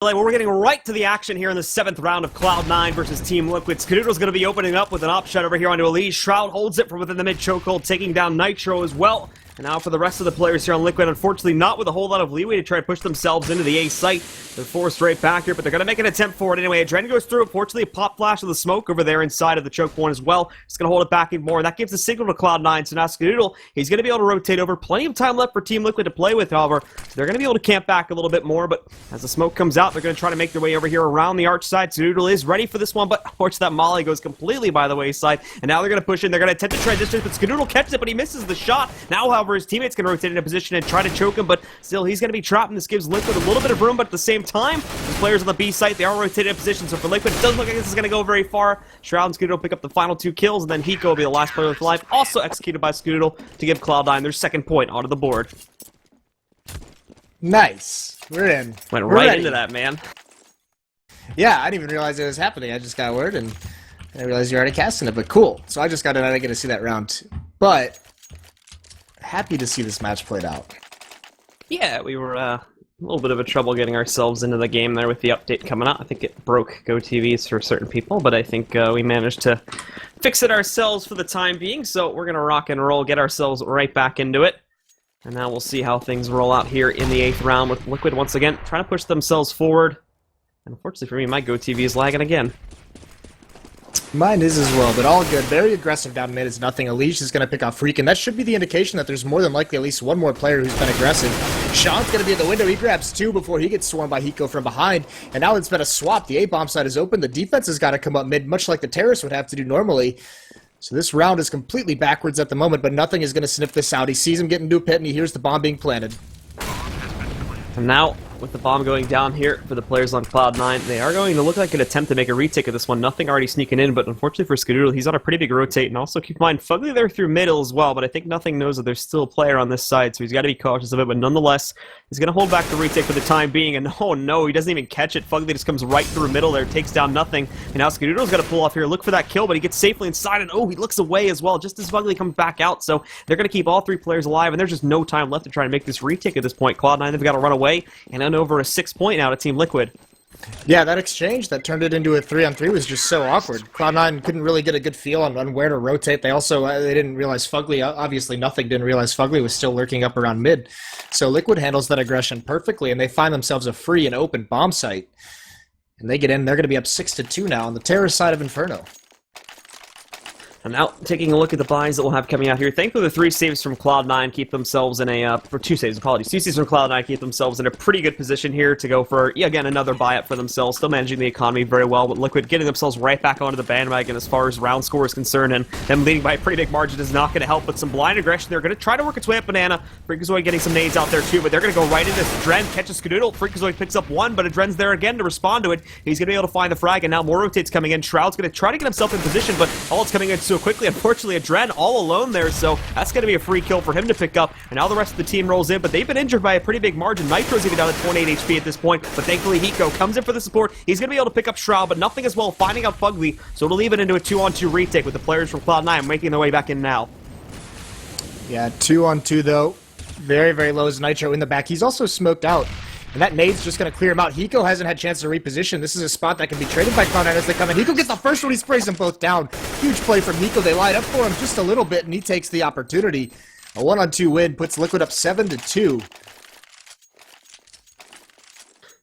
We're getting right to the action here in the 7th round of Cloud9 versus Team Liquid. Skadoodle's going to be opening up with an option over here onto Elise. Shroud holds it from within the mid chokehold, taking down Nitro as well. And now for the rest of the players here on Liquid, unfortunately not with a whole lot of leeway to try to push themselves into the A site. They're forced right back here, but they're going to make an attempt for it anyway. Adren goes through. Unfortunately, a pop flash of the smoke over there inside of the choke point as well. Just going to hold it back even more, and that gives a signal to Cloud9. So now Skadoodle, he's going to be able to rotate over. Plenty of time left for Team Liquid to play with, however. So they're going to be able to camp back a little bit more, but as the smoke comes out, they're going to try to make their way over here around the arch side. Skadoodle is ready for this one, but unfortunately that molly goes completely by the wayside, and now they're going to push in. They're going to attempt to transition, but Skadoodle catches it, but he misses the shot. Now, however, his teammates can rotate in a position and try to choke him, but still he's going to be trapped, and this gives Liquid a little bit of room, but at the same time, the players on the B site, they are rotated in position, so for Liquid, it doesn't look like this is going to go very far. Shroud and Skadoodle pick up the final 2 kills, and then Hiko will be the last player with life, also executed by Skadoodle to give Cloud9 their 2nd point onto the board. Nice. We're in. Went right into that, man. Yeah, I didn't even realize it was happening. I just got word, and I realized you're already casting it, but cool. So I just got it, I didn't get to see that round. But happy to see this match played out. Yeah, we were a little bit of a trouble getting ourselves into the game there with the update coming out. I think it broke GoTVs for certain people, but I think we managed to fix it ourselves for the time being, so we're going to rock and roll, get ourselves right back into it. And now we'll see how things roll out here in the 8th round with Liquid once again trying to push themselves forward. And unfortunately for me, my GoTV is lagging again. Mine is as well, but all good. Very aggressive down mid is nothing. Elise is going to pick off Freak, and that should be the indication that there's more than likely at least one more player who's been aggressive. Sean's going to be at the window. He grabs 2 before he gets swarmed by Hiko from behind, and now it's been a swap. The A-bomb side is open. The defense has got to come up mid, much like the Terrorists would have to do normally. So this round is completely backwards at the moment, but nothing is going to sniff this out. He sees him get into a pit, and he hears the bomb being planted. And now, with the bomb going down here for the players on Cloud9, they are going to look like an attempt to make a retake of this one. Nothing already sneaking in, but unfortunately for Skadoodle, he's on a pretty big rotate. And also keep in mind, Fugly there through middle as well, but I think nothing knows that there's still a player on this side, so he's got to be cautious of it. But nonetheless, he's going to hold back the retake for the time being, and oh no, he doesn't even catch it. Fugly just comes right through middle there, takes down nothing. And now Skadoodle's got to pull off here, look for that kill, but he gets safely inside, and oh, he looks away as well, just as Fugly comes back out. So they're going to keep all 3 players alive, and there's just no time left to try to make this retake at this point. Cloud9, they've got to run away, and then over a 6 point now to Team Liquid. Yeah, that exchange that turned it into a 3-on-3 was just so awkward. Cloud9 couldn't really get a good feel on where to rotate. They also they didn't realize Fugly, obviously nothing didn't realize Fugly was still lurking up around mid. So Liquid handles that aggression perfectly, and they find themselves a free and open bomb site. And they get in, they're going to be up 6-2 now on the Terrorist side of Inferno. And now, taking a look at the buys that we'll have coming out here. Thankfully, the 3 saves from Cloud9 keep themselves in a... for 2 saves, apologies. 2 saves from Cloud9 keep themselves in a pretty good position here to go for, again, another buy-up for themselves. Still managing the economy very well, but Liquid getting themselves right back onto the bandwagon as far as round score is concerned, and them leading by a pretty big margin is not going to help with some blind aggression. They're going to try to work its way up Banana. Freakazoid getting some nades out there, too, but they're going to go right into this. Adren catches Skadoodle. Freakazoid picks up 1, but Adren's there again to respond to it. He's going to be able to find the frag, and now more rotates coming in. Shroud's going to try to get himself in position, but all it's coming in so quickly, unfortunately, Adren all alone there, so that's going to be a free kill for him to pick up, and now the rest of the team rolls in, but they've been injured by a pretty big margin. Nitro's even down to 28 HP at this point, but thankfully Hiko comes in for the support. He's going to be able to pick up Shroud, but nothing as well, finding out Fugly, so it'll leave it into a 2-on-2 retake with the players from Cloud9 making their way back in now. Yeah, 2-on-2 though. Very, very low is Nitro in the back. He's also smoked out. And that nade's just going to clear him out. Hiko hasn't had a chance to reposition. This is a spot that can be traded by Cloud9 as they come in. Hiko gets the first one. He sprays them both down. Huge play from Hiko. They light up for him just a little bit, and he takes the opportunity. A 1-on-2 win puts Liquid up 7-2.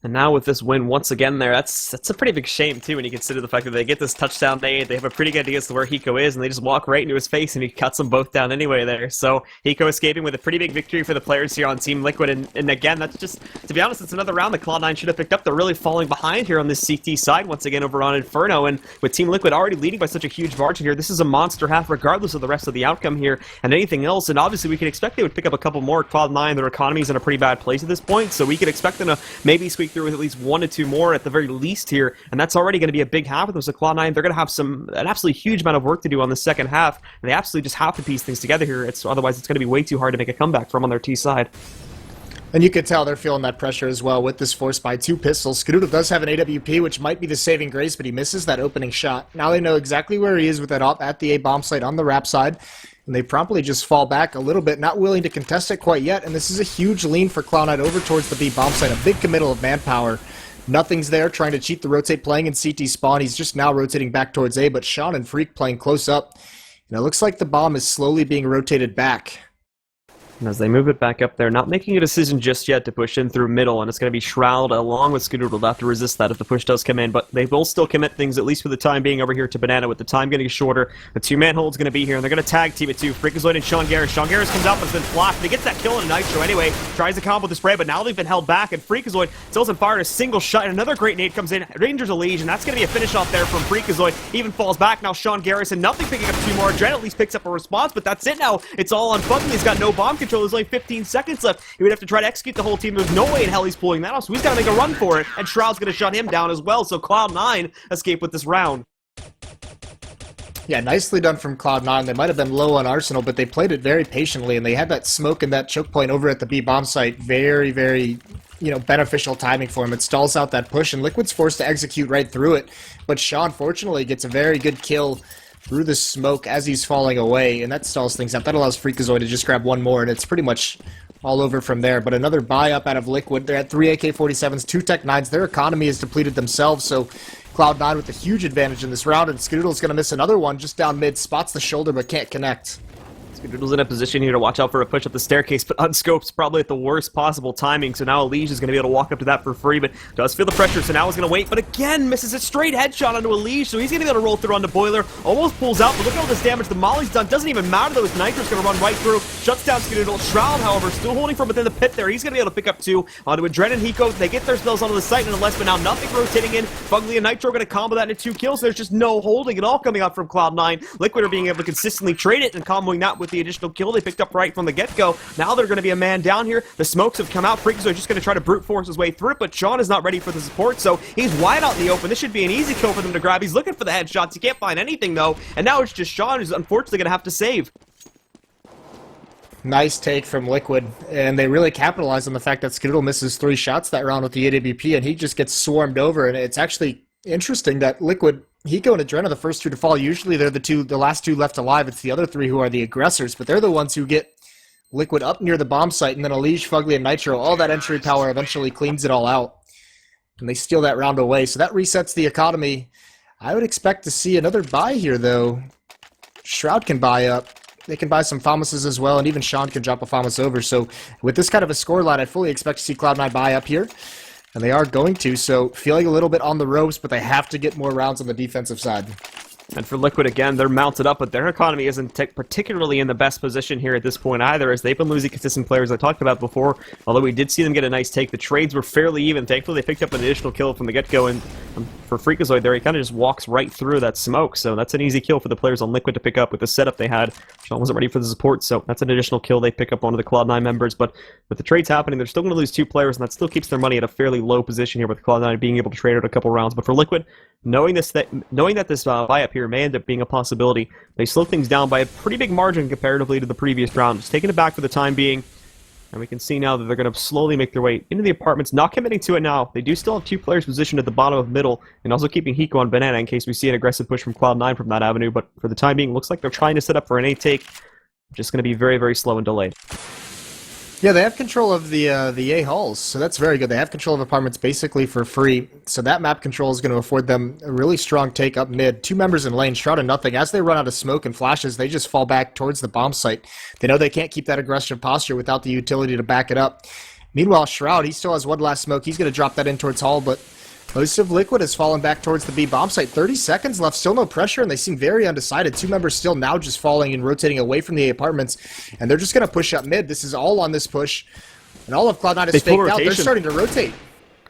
And now with this win once again there, that's a pretty big shame too when you consider the fact that they get this touchdown nade, they have a pretty good idea as to where Hiko is, and they just walk right into his face and he cuts them both down anyway there. So Hiko escaping with a pretty big victory for the players here on Team Liquid, and again, that's just, to be honest, it's another round that Cloud9 should have picked up. They're really falling behind here on this CT side once again over on Inferno, and with Team Liquid already leading by such a huge margin here, this is a monster half regardless of the rest of the outcome here and anything else, and obviously we can expect they would pick up a couple more. Cloud9, their economy's in a pretty bad place at this point, so we could expect them to maybe squeak through with at least 1 to 2 more at the very least here, and that's already going to be a big half of them. So Cloud9, they're going to have an absolutely huge amount of work to do on the second half, and they absolutely just have to piece things together here. Otherwise, it's going to be way too hard to make a comeback from on their T side. And you can tell they're feeling that pressure as well with this force by 2 pistols. Skadoodle does have an AWP, which might be the saving grace, but he misses that opening shot. Now they know exactly where he is with that op at the A-bomb site on the wrap side, and they promptly just fall back a little bit, not willing to contest it quite yet, and this is a huge lean for Cloud9 over towards the B-bomb site, a big committal of manpower. Nothing's there, trying to cheat the rotate, playing in CT spawn. He's just now rotating back towards A, but Sean and Freak playing close up. And it looks like the bomb is slowly being rotated back. And as they move it back up there, not making a decision just yet to push in through middle, and it's going to be Shroud along with Skadoodle. They'll have to resist that if the push does come in, but they will still commit things, at least for the time being, over here to Banana, with the time getting shorter. The two-man hold's going to be here, and they're going to tag team it too. Freakazoid and Sean Garris. Sean Garris comes out, but has been flashed. He gets that kill in a Nitro anyway, tries to combo the spray, but now they've been held back, and Freakazoid still hasn't fired a single shot, and another great nade comes in. Rangers a Liege, and that's going to be a finish off there from Freakazoid. Even falls back now, Sean Garris, and nothing picking up two more. Dren at least picks up a response, but that's it now. It's all on Fugly. He's got no bomb control. There's only 15 seconds left. He would have to try to execute the whole team. There's no way in hell he's pulling that off, so he's got to make a run for it, and Shroud's going to shut him down as well, so Cloud9 escape with this round. Yeah, nicely done from Cloud9. They might have been low on Arsenal, but they played it very patiently, and they had that smoke and that choke point over at the B bomb site. Very, very, beneficial timing for him. It stalls out that push, and Liquid's forced to execute right through it, but Sean, fortunately, gets a very good kill through the smoke as he's falling away, and that stalls things out. That allows Freakazoid to just grab one more, and it's pretty much all over from there. But another buy up out of Liquid. They're at 3 AK-47s, 2 Tech 9s. Their economy is depleted themselves, so Cloud9 with a huge advantage in this round, and Skadoodle's going to miss another one just down mid, spots the shoulder but can't connect. Skadoodle's in a position here to watch out for a push up the staircase, but unscopes probably at the worst possible timing, so now Elige is going to be able to walk up to that for free, but does feel the pressure, so now he's going to wait, but again misses a straight headshot onto Elige, so he's going to be able to roll through onto Boiler, almost pulls out, but look at all this damage the Molly's done. Doesn't even matter though, his Nitro's going to run right through, shuts down Skadoodle. Shroud, however, still holding from within the pit there. He's going to be able to pick up two onto Adren and Hiko. They get their spells onto the site nonetheless, but now nothing rotating in. Fugly and Nitro going to combo that into 2 kills. There's just no holding at all coming out from Cloud9. Liquid are being able to consistently trade it and comboing that with the additional kill they picked up right from the get-go. Now they're going to be a man down here. The smokes have come out. Freakazoid is just going to try to brute force his way through it, but Sean is not ready for the support, so he's wide out in the open. This should be an easy kill for them to grab. He's looking for the headshots. He can't find anything, though, and now it's just Sean who's unfortunately going to have to save. Nice take from Liquid, and they really capitalized on the fact that Skadoodle misses 3 shots that round with the AWP, and he just gets swarmed over, and it's actually interesting that Liquid, Hiko and Adren are the first 2 to fall. Usually they're the last 2 left alive. It's the other 3 who are the aggressors, but they're the ones who get Liquid up near the bomb site, and then Elige, Fugly, and Nitro, all that entry power eventually cleans it all out. And they steal that round away, so that resets the economy. I would expect to see another buy here, though. Shroud can buy up. They can buy some Famouses as well, and even Sean can drop a Famous over. So with this kind of a scoreline, I fully expect to see Cloud9 buy up here. And they are going to, so feeling a little bit on the ropes, but they have to get more rounds on the defensive side. And for Liquid, again, they're mounted up, but their economy isn't particularly in the best position here at this point either, as they've been losing consistent players I talked about before. Although we did see them get a nice take, the trades were fairly even. Thankfully, they picked up an additional kill from the get-go, and for Freakazoid there, he kind of just walks right through that smoke, so that's an easy kill for the players on Liquid to pick up with the setup they had. Sean wasn't ready for the support, so that's an additional kill they pick up onto the Cloud9 members, but with the trades happening, they're still going to lose 2 players, and that still keeps their money at a fairly low position here with Cloud9 being able to trade out a couple rounds. But for Liquid, knowing that this buy-up here may end up being a possibility, they slow things down by a pretty big margin comparatively to the previous round. Just taking it back for the time being, and we can see now that they're going to slowly make their way into the apartments, not committing to it now. They do still have 2 players positioned at the bottom of middle, and also keeping Hiko on Banana in case we see an aggressive push from Cloud9 from that avenue, but for the time being, looks like they're trying to set up for an A take. Just going to be very, very slow and delayed. Yeah, they have control of the A halls, so that's very good. They have control of apartments basically for free, so that map control is going to afford them a really strong take up mid. 2 members in lane, Shroud and Nothing. As they run out of smoke and flashes, they just fall back towards the bomb site. They know they can't keep that aggressive posture without the utility to back it up. Meanwhile, Shroud, he still has one last smoke. He's going to drop that in towards Hall, but most of Liquid has fallen back towards the B bomb site. 30 seconds left, still no pressure, and they seem very undecided. 2 members still now just falling and rotating away from the apartments, and they're just going to push up mid. This is all on this push, and all of Cloud9 is faked out. They're starting to rotate.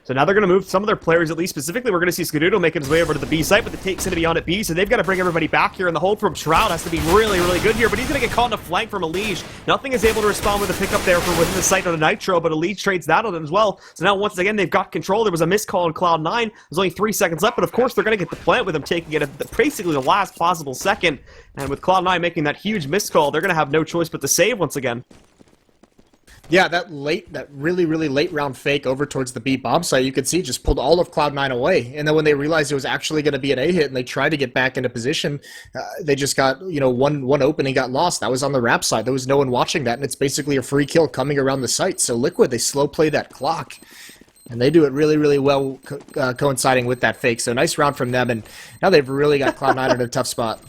So now they're going to move some of their players, at least specifically. We're going to see Skadoodle making his way over to the B site, but the take's going to be on at B, so they've got to bring everybody back here, and the hold from Shroud has to be really, really good here, but he's going to get caught in a flank from Elige. Nothing is able to respond with a pickup there for within the site on a Nitro, but Elige trades that on them as well. So now once again, they've got control. There was a missed call on Cloud9. There's only 3 seconds left, but of course they're going to get the plant with them taking it at basically the last possible second. And with Cloud9 making that huge missed call, they're going to have no choice but to save once again. Yeah, that really, really late round fake over towards the B bomb site, you could see just pulled all of Cloud9 away. And then when they realized it was actually going to be an A hit and they tried to get back into position, they just got, one opening got lost. That was on the Rap side. There was no one watching that, and it's basically a free kill coming around the site. So Liquid, they slow play that clock. And they do it really, really well, coinciding with that fake. So nice round from them, and now they've really got Cloud9 in a tough spot.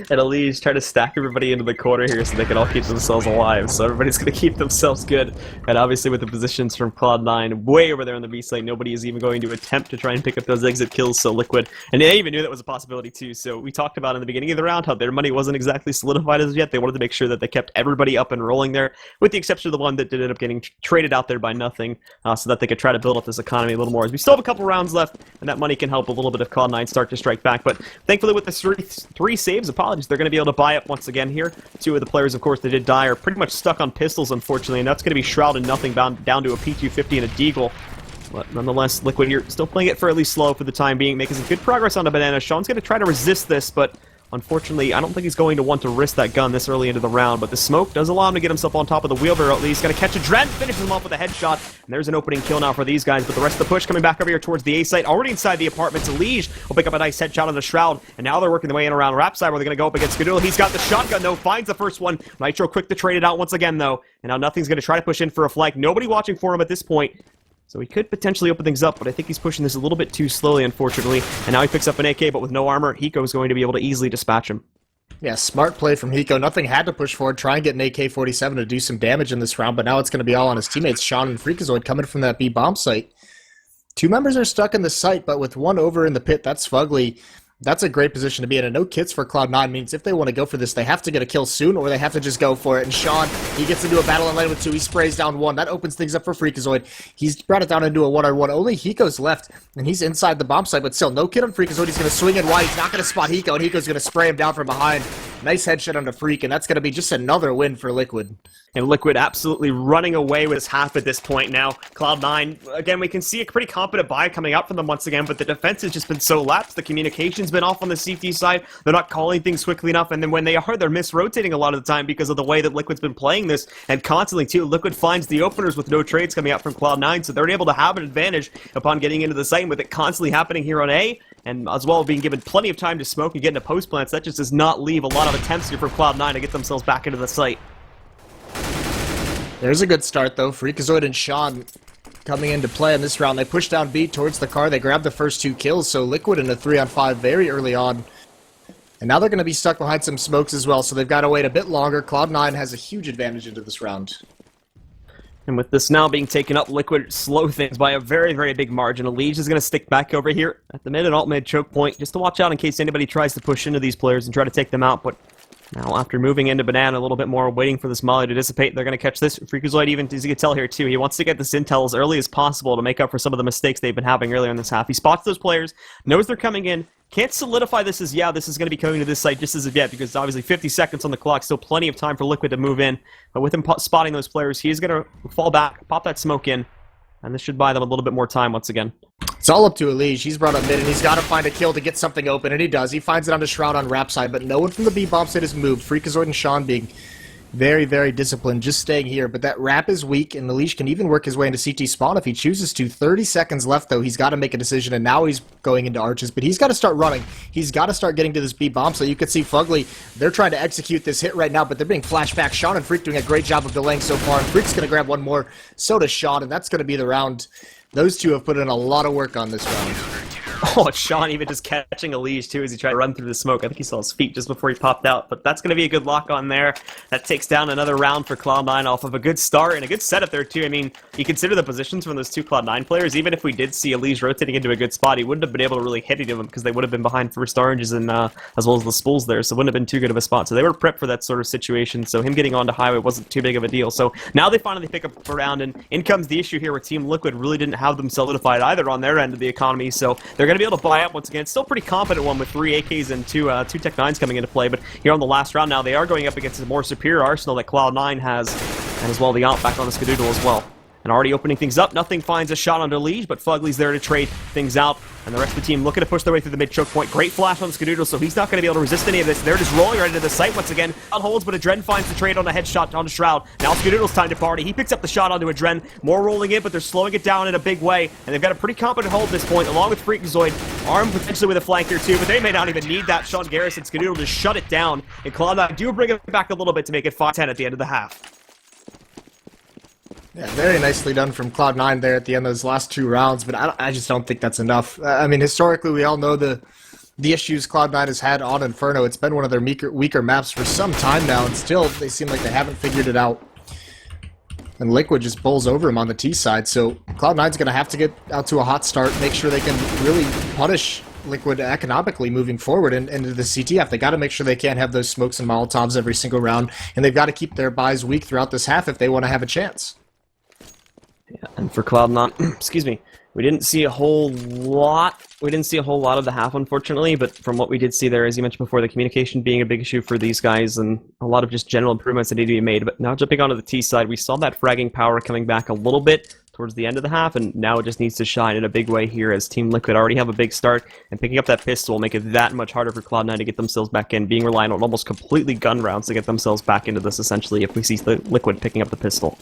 And Elise trying to stack everybody into the corner here so they can all keep themselves alive. So everybody's going to keep themselves good. And obviously with the positions from Cloud9 way over there on the B site, nobody is even going to attempt to try and pick up those exit kills. So Liquid, and they even knew that was a possibility too. So we talked about in the beginning of the round how their money wasn't exactly solidified as yet. They wanted to make sure that they kept everybody up and rolling there, with the exception of the one that did end up getting traded out there by nothing, so that they could try to build up this economy a little more. As we still have a couple rounds left, and that money can help a little bit if Cloud9 start to strike back. But thankfully with the three saves, apologies, they're going to be able to buy up once again here. Two of the players, of course, that did die are pretty much stuck on pistols, unfortunately, and that's going to be Shroud and Nothing bound down to a P250 and a Deagle. But nonetheless, Liquid here still playing it fairly slow for the time being, making some good progress on the Banana. Sean's going to try to resist this, but unfortunately, I don't think he's going to want to risk that gun this early into the round, but the smoke does allow him to get himself on top of the wheelbarrow at least. Got to catch a Dren, finishes him off with a headshot, and there's an opening kill now for these guys, but the rest of the push coming back over here towards the A site, already inside the apartments. Liege will pick up a nice headshot on the Shroud, and now they're working their way in around Rapside, where they're going to go up against Skadoodle. He's got the shotgun, though, finds the first one. Nitro quick to trade it out once again, though, and now Nothing's going to try to push in for a flank. Nobody watching for him at this point. So he could potentially open things up, but I think he's pushing this a little bit too slowly, unfortunately. And now he picks up an AK, but with no armor, Hiko is going to be able to easily dispatch him. Yeah, smart play from Hiko. Nothing had to push forward, try and get an AK-47 to do some damage in this round, but now it's going to be all on his teammates, Sean and Freakazoid, coming from that B bomb site. Two members are stuck in the site, but with one over in the pit, that's Fugly. That's a great position to be in, and no kits for Cloud9 means if they want to go for this, they have to get a kill soon, or they have to just go for it. And Sean, he gets into a battle in lane with two, he sprays down one. That opens things up for Freakazoid. He's brought it down into a one-on-one. Only Hiko's left, and he's inside the bomb site, but still, no kit on Freakazoid. He's going to swing in wide. He's not going to spot Hiko, and Hiko's going to spray him down from behind. Nice headshot on the Freak, and that's going to be just another win for Liquid. And Liquid absolutely running away with his half at this point now. Cloud9, again, we can see a pretty competent buy coming out from them once again, but the defense has just been so lapsed. The communication's been off on the CT side. They're not calling things quickly enough, and then when they are, they're misrotating a lot of the time because of the way that Liquid's been playing this, and constantly, too. Liquid finds the openers with no trades coming out from Cloud9, so they're able to have an advantage upon getting into the site, and with it constantly happening here on A, and as well being given plenty of time to smoke and get into post plants. That just does not leave a lot of attempts here for Cloud9 to get themselves back into the site. There's a good start, though. Freakazoid and Sean coming into play in this round. They push down B towards the car. They grab the first two kills, so Liquid in a 3-on-5 very early on. And now they're going to be stuck behind some smokes as well, so they've got to wait a bit longer. Cloud9 has a huge advantage into this round. And with this now being taken up, Liquid slow things by a very, very big margin. Liege is going to stick back over here at the mid and alt-mid choke point, just to watch out in case anybody tries to push into these players and try to take them out, but now, after moving into Banana a little bit more, waiting for this molly to dissipate, they're going to catch this. Freakazoid, even as you can tell here, too, he wants to get this intel as early as possible to make up for some of the mistakes they've been having earlier in this half. He spots those players, knows they're coming in, can't solidify this as, yeah, this is going to be coming to this site just as of yet, because obviously 50 seconds on the clock, still plenty of time for Liquid to move in. But with him spotting those players, he's going to fall back, pop that smoke in, and this should buy them a little bit more time once again. It's all up to Elige. He's brought up mid, and he's got to find a kill to get something open, and he does. He finds it on the Shroud on Rap side, but no one from the B bomb side has moved. Freakazoid and Sean being very, very disciplined, just staying here. But that Rap is weak, and Elige can even work his way into CT spawn if he chooses to. 30 seconds left, though. He's got to make a decision, and now he's going into arches, but he's got to start running. He's got to start getting to this B bomb, so you can see Fugly, they're trying to execute this hit right now, but they're being flashed back. Sean and Freak doing a great job of delaying so far, and Freak's going to grab one more. So does Sean, and that's going to be the round. Those two have put in a lot of work on this round. Oh, it's Sean even just catching Elige, too, as he tried to run through the smoke. I think he saw his feet just before he popped out, but that's going to be a good lock on there. That takes down another round for Cloud9 off of a good start and a good setup there, too. I mean, you consider the positions from those two Cloud9 players. Even if we did see Elige rotating into a good spot, he wouldn't have been able to really hit any of them because they would have been behind first oranges and as well as the spools there, so it wouldn't have been too good of a spot. So they were prepped for that sort of situation, so him getting onto highway wasn't too big of a deal. So now they finally pick up a round, and in comes the issue here where Team Liquid really didn't have them solidified either on their end of the economy, so they're going to be able to buy up once again. Still pretty competent one with 3 AKs and two Tech 9s coming into play, but here on the last round now, they are going up against a more superior arsenal that Cloud9 has, and as well the Aunt back on the Skadoodle as well. And already opening things up, Nothing finds a shot onto Liege, but Fugly's there to trade things out, and the rest of the team looking to push their way through the mid-choke point. Great flash on Skadoodle, so he's not going to be able to resist any of this. They're just rolling right into the site once again. On holds, but Adren finds the trade on a headshot onto Shroud. Now Skadoodle's time to party. He picks up the shot onto Adren. More rolling in, but they're slowing it down in a big way, and they've got a pretty competent hold at this point, along with Freakazoid. Armed potentially with a flank here too, but they may not even need that. Sean Garrison, Skadoodle just shut it down, and Cloud9 do bring it back a little bit to make it 5-10 at the end of the half. Yeah, very nicely done from Cloud9 there at the end of those last 2 rounds, but I just don't think that's enough. I mean, historically, we all know the issues Cloud9 has had on Inferno. It's been one of their weaker maps for some time now, and still they seem like they haven't figured it out. And Liquid just bowls over him on the T side, so Cloud9's going to have to get out to a hot start, make sure they can really punish Liquid economically moving forward into the CTF. They got to make sure they can't have those smokes and Molotovs every single round, and they've got to keep their buys weak throughout this half if they want to have a chance. Yeah, and for Cloud9, excuse me, we didn't see a whole lot. We didn't see a whole lot of the half, unfortunately, but from what we did see there, as you mentioned before, the communication being a big issue for these guys and a lot of just general improvements that need to be made. But now jumping onto the T side, we saw that fragging power coming back a little bit towards the end of the half, and now it just needs to shine in a big way here as Team Liquid already have a big start, and picking up that pistol will make it that much harder for Cloud9 to get themselves back in, being reliant on almost completely gun rounds to get themselves back into this, essentially, if we see the Liquid picking up the pistol.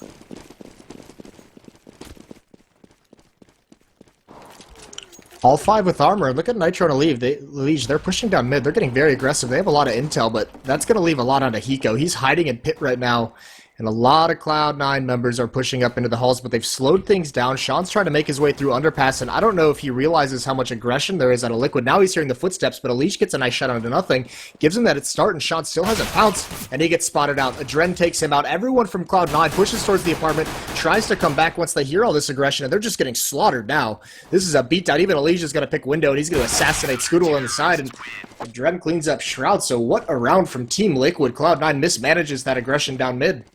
All 5 with armor. Look at Nitro and Elige. They're pushing down mid. They're getting very aggressive. They have a lot of intel, but that's going to leave a lot on Hiko. He's hiding in pit right now, and a lot of Cloud9 members are pushing up into the halls, but they've slowed things down. Sean's trying to make his way through underpass, and I don't know if he realizes how much aggression there is out of Liquid. Now he's hearing the footsteps, but Elige gets a nice shot onto nothing, gives him that at start, and Sean still hasn't pounced, and he gets spotted out. Adren takes him out. Everyone from Cloud9 pushes towards the apartment, tries to come back once they hear all this aggression, and they're just getting slaughtered now. This is a beatdown. Even Elige is going to pick window, and he's going to assassinate Scoodle on the side, and Adren cleans up Shroud. So what a round from Team Liquid. Cloud9 mismanages that aggression down mid.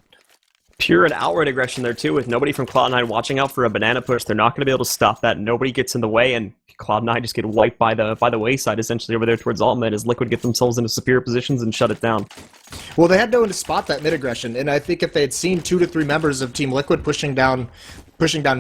Pure and outright aggression there, too, with nobody from Cloud9 watching out for a banana push. They're not going to be able to stop that. Nobody gets in the way, and Cloud9 just get wiped by the wayside, essentially, over there towards alt mid as Liquid get themselves into superior positions and shut it down. Well, they had no one to spot that mid aggression, and I think if they had seen 2 to 3 members of Team Liquid pushing down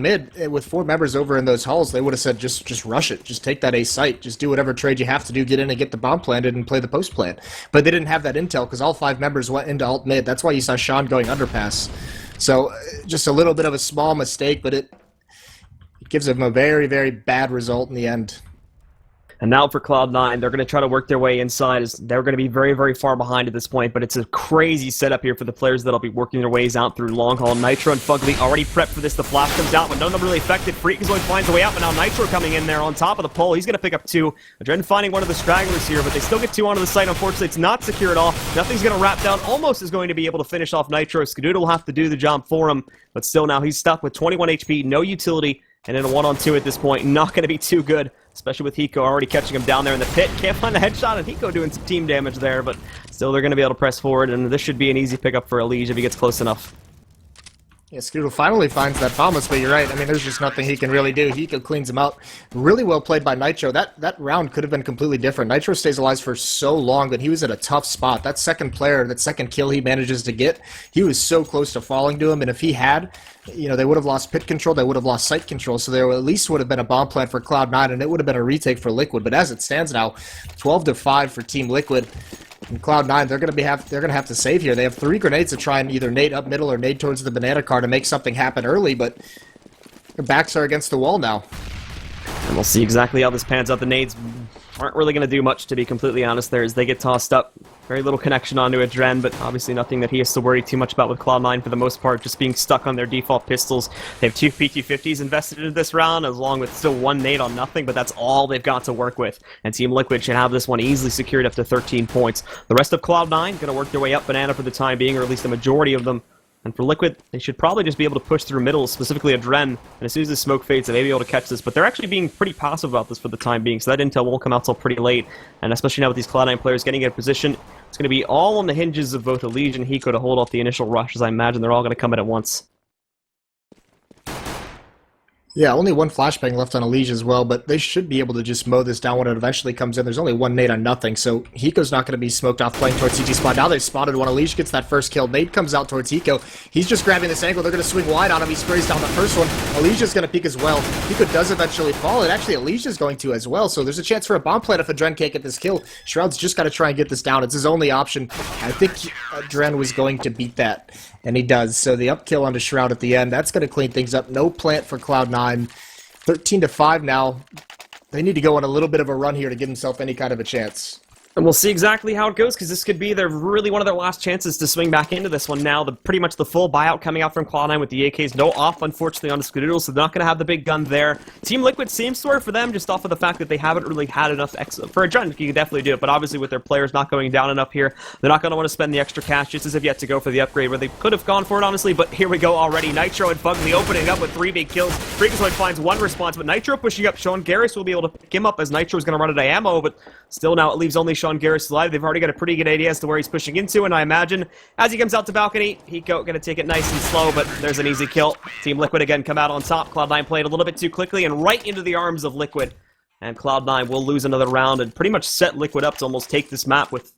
mid with 4 members over in those halls, they would have said, just rush it, just take that A site, just do whatever trade you have to do, get in and get the bomb planted and play the post plant. But they didn't have that intel because all 5 members went into alt mid. That's why you saw Sean going underpass. So just a little bit of a small mistake, but it gives them a very, very bad result in the end. And now for Cloud9, they're going to try to work their way inside. As they're going to be very, very far behind at this point, but it's a crazy setup here for the players that'll be working their ways out through long haul. Nitro and Fugly already prepped for this. The flash comes out, but none of them really affected. Freakazoid finds a way out, but now Nitro coming in there on top of the pole. He's going to pick up 2. Adren finding one of the stragglers here, but they still get 2 onto the site. Unfortunately, it's not secure at all. Nothing's going to wrap down. Almost is going to be able to finish off Nitro. Skadoodle will have to do the job for him, but still now he's stuck with 21 HP, no utility, and in a 1-on-2 at this point. Not going to be too good, especially with Hiko already catching him down there in the pit. Can't find the headshot, and Hiko doing some team damage there, but still they're going to be able to press forward, and this should be an easy pickup for Elige if he gets close enough. Yeah, Scoodle finally finds that Thomas, but you're right. I mean, there's just nothing he can really do. Hiko cleans him out. Really well played by Nitro. That round could have been completely different. Nitro stays alive for so long, but he was at a tough spot. That second kill he manages to get, he was so close to falling to him, and if he had, you know, they would have lost pit control, they would have lost site control, so there at least would have been a bomb plant for Cloud9, and it would have been a retake for Liquid. But as it stands now, 12-5 for Team Liquid. And Cloud9, they're gonna have to save here. They have 3 grenades to try and either nade up middle or nade towards the banana car to make something happen early, but their backs are against the wall now. And we'll see exactly how this pans out. The nades aren't really going to do much, to be completely honest, there as they get tossed up. Very little connection onto Adren, but obviously nothing that he has to worry too much about with Cloud9 for the most part, just being stuck on their default pistols. They have 2 P250s invested into this round, along with still 1 nade on nothing, but that's all they've got to work with. And Team Liquid should have this one easily secured up to 13 points. The rest of Cloud9 going to work their way up banana for the time being, or at least the majority of them. And for Liquid, they should probably just be able to push through middle, specifically Adren, and as soon as the smoke fades, they may be able to catch this. But they're actually being pretty passive about this for the time being, so that intel won't come out till pretty late. And especially now with these Cloud9 players getting in position, it's going to be all on the hinges of both Elige and Hiko to hold off the initial rush, as I imagine they're all going to come in at once. Yeah, only 1 flashbang left on Elige as well, but they should be able to just mow this down when it eventually comes in. There's only 1 nade on nothing, so Hiko's not going to be smoked off playing towards CT spot. Now they've spotted one. Elige gets that first kill. Nade comes out towards Hiko. He's just grabbing this angle. They're going to swing wide on him. He sprays down the first one. Elige's going to peek as well. Hiko does eventually fall, and actually Elige is going to as well, so there's a chance for a bomb plant if Adren can't get this kill. Shroud's just got to try and get this down. It's his only option. I think Adren was going to beat that, and he does. So the up kill onto Shroud at the end, that's going to clean things up. No plant for Cloud9. 13-5 now. They need to go on a little bit of a run here to give themselves any kind of a chance. And we'll see exactly how it goes, because this could be really one of their last chances to swing back into this one now. Pretty much the full buyout coming out from Cloud9 with the AKs. No off, unfortunately, on the Skadoodle, so they're not going to have the big gun there. Team Liquid seems to work for them, just off of the fact that they haven't really had enough for a Dren. You can definitely do it, but obviously with their players not going down enough here, they're not going to want to spend the extra cash, just as have yet to go for the upgrade, where they could have gone for it, honestly, but here we go already. Nitro and Fugly opening up with 3 big kills. Freakazoid finds 1 response, but Nitro pushing up. Sean Garris will be able to pick him up as Nitro is going to run out of ammo, but still now it leaves only Sean Garris alive. They've already got a pretty good idea as to where he's pushing into, and I imagine as he comes out to balcony, Hiko going to take it nice and slow, but there's an easy kill. Team Liquid again come out on top. Cloud9 played a little bit too quickly and right into the arms of Liquid, and Cloud9 will lose another round and pretty much set Liquid up to almost take this map with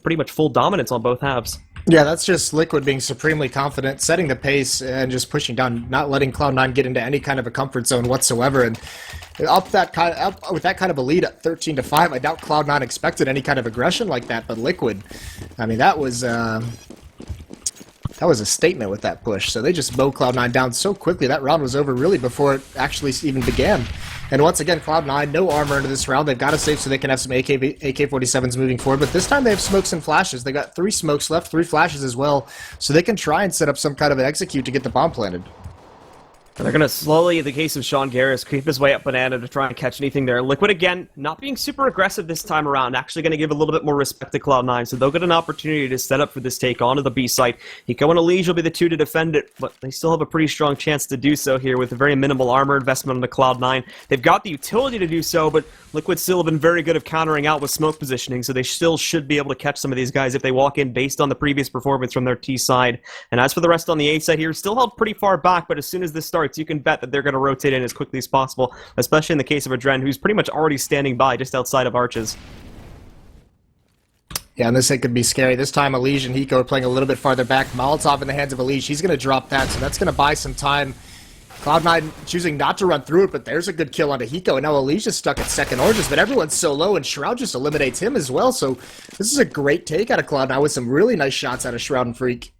pretty much full dominance on both halves. Yeah, that's just Liquid being supremely confident, setting the pace, and just pushing down, not letting Cloud9 get into any kind of a comfort zone whatsoever. And up with that kind of a lead at 13-5, I doubt Cloud9 expected any kind of aggression like that. But Liquid, I mean, that was a statement with that push. So they just mowed Cloud9 down so quickly. That round was over really before it actually even began. And once again, Cloud9, no armor into this round. They've got to save so they can have some AK-47s moving forward. But this time they have smokes and flashes. They got 3 smokes left, 3 flashes as well. So they can try and set up some kind of an execute to get the bomb planted. And they're going to slowly, in the case of Sean Garris, creep his way up Banana to try and catch anything there. Liquid, again, not being super aggressive this time around, actually going to give a little bit more respect to Cloud9, so they'll get an opportunity to set up for this take onto the B site. Hiko and Elige will be the 2 to defend it, but they still have a pretty strong chance to do so here with a very minimal armor investment on the Cloud9. They've got the utility to do so, but Liquid still have been very good at countering out with smoke positioning, so they still should be able to catch some of these guys if they walk in based on the previous performance from their T side. And as for the rest on the A side here, still held pretty far back, but as soon as this starts, you can bet that they're going to rotate in as quickly as possible, especially in the case of a Dren, who's pretty much already standing by just outside of Arches. Yeah, and this hit could be scary. This time, Elige and Hiko are playing a little bit farther back. Molotov in the hands of Elige. He's going to drop that, so that's going to buy some time. Cloud9 choosing not to run through it, but there's a good kill onto Hiko, and now Elige is stuck at second Oranges, but everyone's so low, and Shroud just eliminates him as well, so this is a great take out of Cloud9 with some really nice shots out of Shroud and Freak.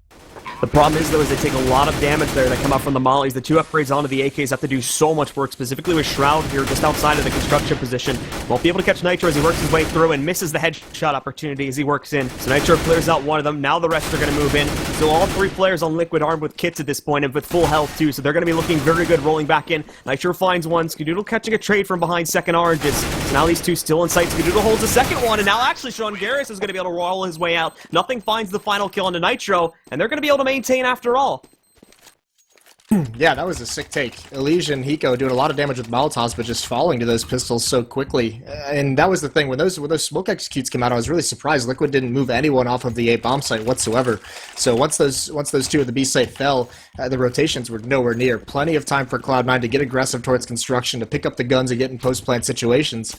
The problem is, though, is they take a lot of damage there that come up from the mollies. The 2 upgrades onto the AKs have to do so much work, specifically with Shroud here just outside of the construction position. Won't be able to catch Nitro as he works his way through and misses the headshot opportunity as he works in. So Nitro clears out one of them. Now the rest are going to move in. So all 3 players on Liquid armed with kits at this point and with full health, too. So they're going to be looking very good rolling back in. Nitro finds one. Skadoodle catching a trade from behind second Oranges. So now these 2 still in sight. Skadoodle holds the second one, and now actually Sean Garris is going to be able to roll his way out. Nothing finds the final kill onto Nitro, and they're going to be able to maintain after all. Yeah, that was a sick take. Elige and Hiko doing a lot of damage with Molotovs, but just falling to those pistols so quickly. And that was the thing. When those smoke executes came out, I was really surprised. Liquid didn't move anyone off of the A bomb site whatsoever. So once those 2 at the B site fell, the rotations were nowhere near. Plenty of time for Cloud9 to get aggressive towards construction, to pick up the guns and get in post-plant situations.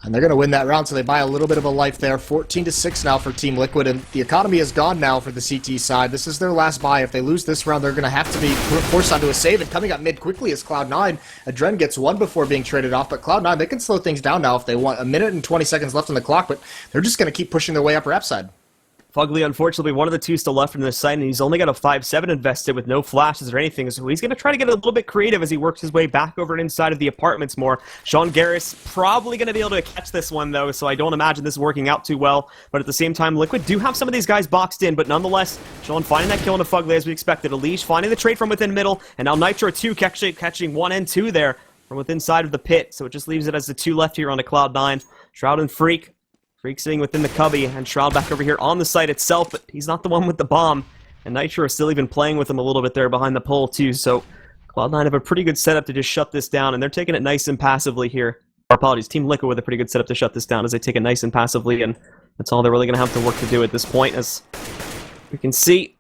And they're going to win that round, so they buy a little bit of a life there. 14-6 now for Team Liquid, and the economy is gone now for the CT side. This is their last buy. If they lose this round, they're going to have to be forced onto a save, and coming up mid quickly is Cloud9. Adren gets 1 before being traded off, but Cloud9, they can slow things down now if they want. 1 minute and 20 seconds left on the clock, but they're just going to keep pushing their way up ramp side. Fugly, unfortunately, one of the 2 still left in this site, and he's only got a 5-7 invested with no flashes or anything, so he's going to try to get a little bit creative as he works his way back over and inside of the apartments more. Sean Garris probably going to be able to catch this one, though, so I don't imagine this working out too well, but at the same time, Liquid do have some of these guys boxed in, but nonetheless, Sean finding that kill into Fugly as we expected. Elige finding the trade from within middle, and now Nitro 2 catching 1 and 2 there from within side of the pit, so it just leaves it as the 2 left here on the Cloud9. Shroud and Freak. Freak sitting within the cubby, and Shroud back over here on the site itself, but he's not the one with the bomb. And Nitro is still even playing with him a little bit there behind the pole, too. So Cloud9 have a pretty good setup to just shut this down, and they're taking it nice and passively here. Apologies, Team Liquid with a pretty good setup to shut this down as they take it nice and passively, and that's all they're really going to have to work to do at this point. As we can see,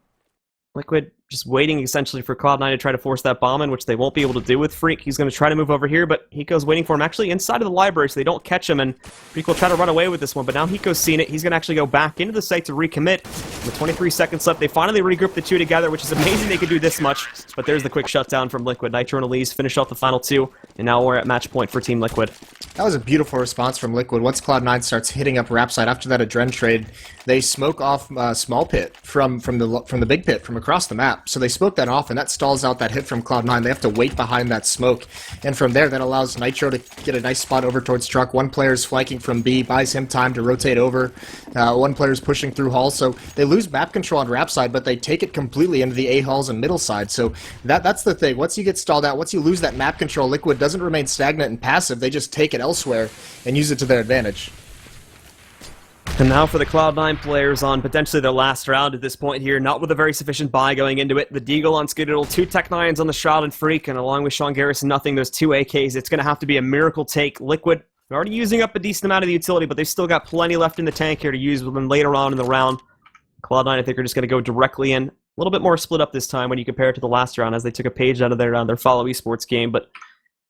Liquid just waiting essentially for Cloud9 to try to force that bomb in, which they won't be able to do with Freak. He's going to try to move over here, but Hiko's waiting for him actually inside of the library so they don't catch him, and Freak will try to run away with this one, but now Hiko's seen it. He's going to actually go back into the site to recommit. With 23 seconds left, they finally regroup the 2 together, which is amazing they could do this much, but there's the quick shutdown from Liquid. Nitro and Elise finish off the final 2, and now we're at match point for Team Liquid. That was a beautiful response from Liquid. Once Cloud9 starts hitting up ramp side after that Adren trade, they smoke off small pit from the big pit from across the map. map. So they smoke that off, and that stalls out that hit from Cloud9. They have to wait behind that smoke. And from there, that allows Nitro to get a nice spot over towards Truck. One player's flanking from B, buys him time to rotate over. One player's pushing through Hall. So they lose map control on Rap side, but they take it completely into the A Halls and middle side. So that's the thing. Once you get stalled out, once you lose that map control, Liquid doesn't remain stagnant and passive. They just take it elsewhere and use it to their advantage. And now for the Cloud9 players on potentially their last round at this point here, not with a very sufficient buy going into it. The Deagle on Skidoodle, 2 Tech-9s on the Shroud and Freak, and along with Sean Garrison, nothing, those 2 AKs. It's going to have to be a miracle take. Liquid, they're already using up a decent amount of the utility, but they've still got plenty left in the tank here to use with them later on in the round. Cloud9, I think, are just going to go directly in. A little bit more split up this time when you compare it to the last round, as they took a page out of their follow eSports game, but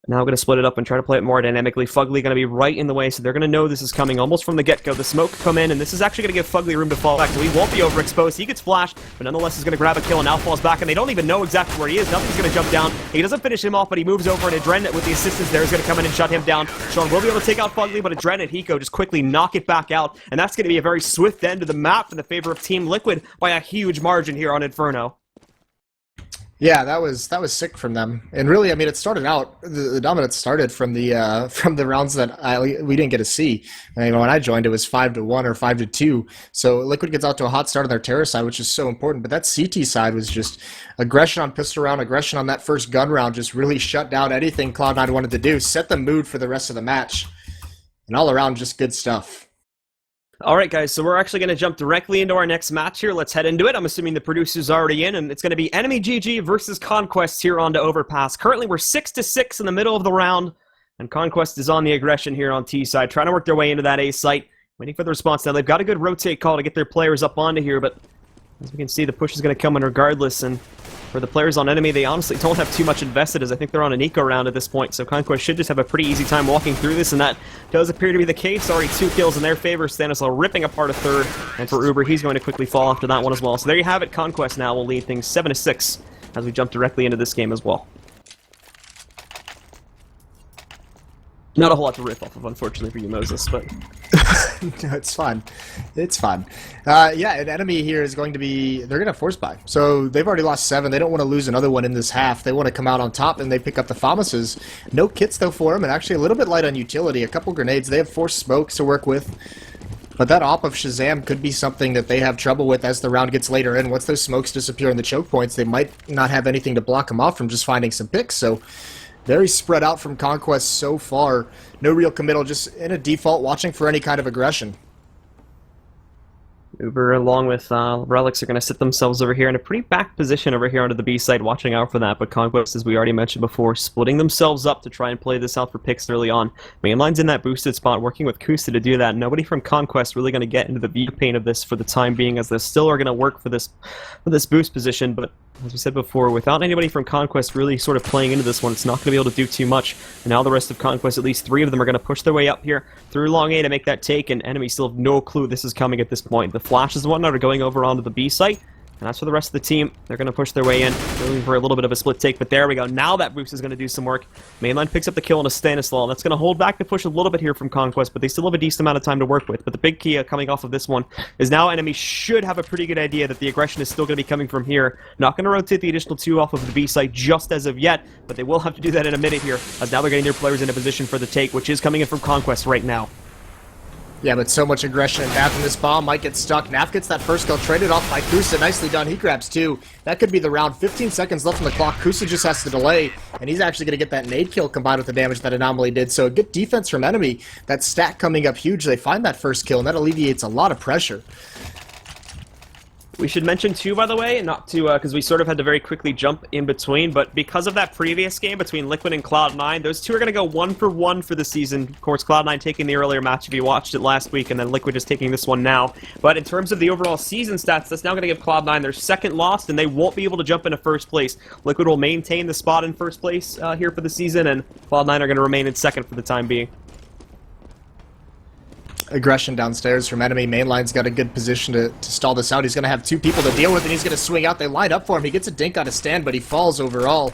now we're going to split it up and try to play it more dynamically. Fugly going to be right in the way, so they're going to know this is coming almost from the get-go. The smoke come in, and this is actually going to give Fugly room to fall back, so he won't be overexposed. He gets flashed, but nonetheless is going to grab a kill and now falls back, and they don't even know exactly where he is. Nothing's going to jump down. He doesn't finish him off, but he moves over, and Adren, with the assistance there, is going to come in and shut him down. Sean will be able to take out Fugly, but Adren and Hiko just quickly knock it back out, and that's going to be a very swift end to the map in the favor of Team Liquid by a huge margin here on Inferno. Yeah, that was sick from them, and really, I mean, it started out the dominance started from the rounds that we didn't get to see. I mean, when I joined, it was 5-1 or 5-2. So Liquid gets out to a hot start on their terror side, which is so important. But that CT side was just aggression on pistol round, aggression on that first gun round, just really shut down anything Cloud9 wanted to do, set the mood for the rest of the match, and all around just good stuff. Alright guys, so we're actually going to jump directly into our next match here. Let's head into it. I'm assuming the producer's already in, and it's going to be Enemy GG versus Conquest here on to Overpass. Currently we're 6-6 in the middle of the round, and Conquest is on the aggression here on T side, trying to work their way into that A site, waiting for the response. Now they've got a good rotate call to get their players up onto here, but as we can see, the push is going to come in regardless, and for the players on Enemy, they honestly don't have too much invested, as I think they're on an eco round at this point, so Conquest should just have a pretty easy time walking through this, and that does appear to be the case. Already 2 kills in their favor. Stanislaw ripping apart a third, and for Uber, he's going to quickly fall after that one as well. So there you have it. Conquest now will lead things 7-6 as we jump directly into this game as well. Not a whole lot to riff off of, unfortunately, for you, Moses, but... No, it's fun. It's fun. Yeah, an Enemy here is going to be... They're going to force buy. So they've already lost 7. They don't want to lose another one in this half. They want to come out on top, and they pick up the FAMASes. No kits, though, for them, and actually a little bit light on utility. A couple grenades. They have 4 smokes to work with. But that op of Shazam could be something that they have trouble with as the round gets later in. Once those smokes disappear in the choke points, they might not have anything to block them off from just finding some picks. So... very spread out from Conquest so far. No real committal, just in a default, watching for any kind of aggression. Uber, along with Relics, are going to sit themselves over here in a pretty back position over here onto the B side, watching out for that. But Conquest, as we already mentioned before, splitting themselves up to try and play this out for picks early on. Mainline's in that boosted spot, working with Kusa to do that. Nobody from Conquest really going to get into the view pane of this for the time being, as they still are going to work for this boost position. But as we said before, without anybody from Conquest really sort of playing into this one, it's not going to be able to do too much. And now the rest of Conquest, at least 3 of them, are going to push their way up here through long A to make that take, and Enemy still have no clue this is coming at this point. The flashes and whatnot are going over onto the B site, and that's for the rest of the team. They're going to push their way in, looking for a little bit of a split take, but there we go. Now that boost is going to do some work. Mainline picks up the kill on a Stanislaw. That's going to hold back the push a little bit here from Conquest, but they still have a decent amount of time to work with. But the big key coming off of this one is now Enemy should have a pretty good idea that the aggression is still going to be coming from here. Not going to rotate the additional 2 off of the B site just as of yet, but they will have to do that in a minute here, as now they're getting their players in a position for the take, which is coming in from Conquest right now. Yeah, but so much aggression and Naf in this bomb might get stuck. Naf gets that first kill, traded off by Kusa. Nicely done. He grabs 2. That could be the round. 15 seconds left on the clock. Kusa just has to delay, and he's actually going to get that nade kill combined with the damage that Anomaly did. So a good defense from Enemy. That stack coming up huge. They find that first kill, and that alleviates a lot of pressure. We should mention too, by the way, not to, because we sort of had to very quickly jump in between, but because of that previous game between Liquid and Cloud9, those two are going to go 1-for-1 for the season. Of course, Cloud9 taking the earlier match if you watched it last week, and then Liquid just taking this one now. But in terms of the overall season stats, that's now going to give Cloud9 their second loss, and they won't be able to jump into first place. Liquid will maintain the spot in first place here for the season, and Cloud9 are going to remain in second for the time being. Aggression downstairs from Enemy. Mainline's got a good position to stall this out. He's going to have 2 people to deal with, and he's going to swing out. They line up for him. He gets a dink on a stand, but he falls overall.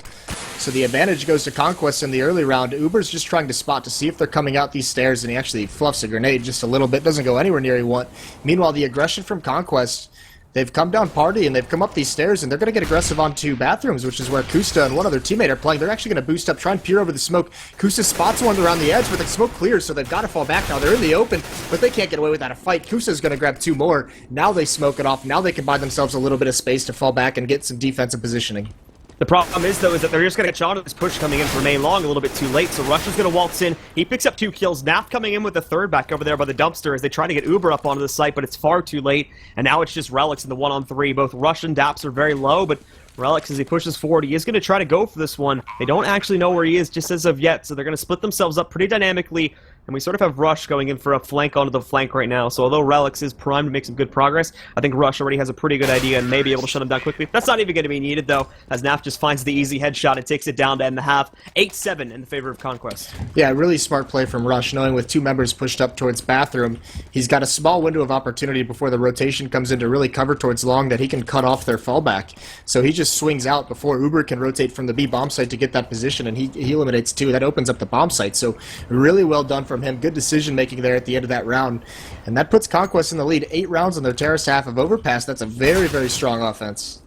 So the advantage goes to Conquest in the early round. Uber's just trying to spot to see if they're coming out these stairs, and he actually fluffs a grenade just a little bit. Doesn't go anywhere near he want. Meanwhile, the aggression from Conquest, they've come down party and they've come up these stairs and they're going to get aggressive onto bathrooms, which is where Kusta and one other teammate are playing. They're actually going to boost up, try and peer over the smoke. Kusta spots one around the edge, but the smoke clears, so they've got to fall back now. They're in the open, but they can't get away without a fight. Kusta's going to grab 2 more. Now they smoke it off. Now they can buy themselves a little bit of space to fall back and get some defensive positioning. The problem is, though, is that they're just going to catch on to this push coming in for Main Long a little bit too late, so Rush is going to waltz in. He picks up 2 kills. Naf coming in with a third back over there by the dumpster as they try to get Uber up onto the site, but it's far too late, and now it's just Relics in the 1-on-3. Both Rush and Daps are very low, but Relics, as he pushes forward, he is going to try to go for this one. They don't actually know where he is just as of yet, so they're going to split themselves up pretty dynamically, and we sort of have Rush going in for a flank onto the flank right now. So although Relics is primed to make some good progress, I think Rush already has a pretty good idea and may be able to shut him down quickly. That's not even going to be needed, though, as Naf just finds the easy headshot and takes it down to end the half. 8-7 in the favor of Conquest. Yeah, really smart play from Rush, knowing with 2 members pushed up towards bathroom, he's got a small window of opportunity before the rotation comes in to really cover towards long that he can cut off their fallback. So he just swings out before Uber can rotate from the B bomb site to get that position, and he eliminates 2. That opens up the bomb site. So really well done from him. Good decision making there at the end of that round, and that puts Conquest in the lead. 8 rounds on their terrace half of Overpass. That's a very, very strong offense.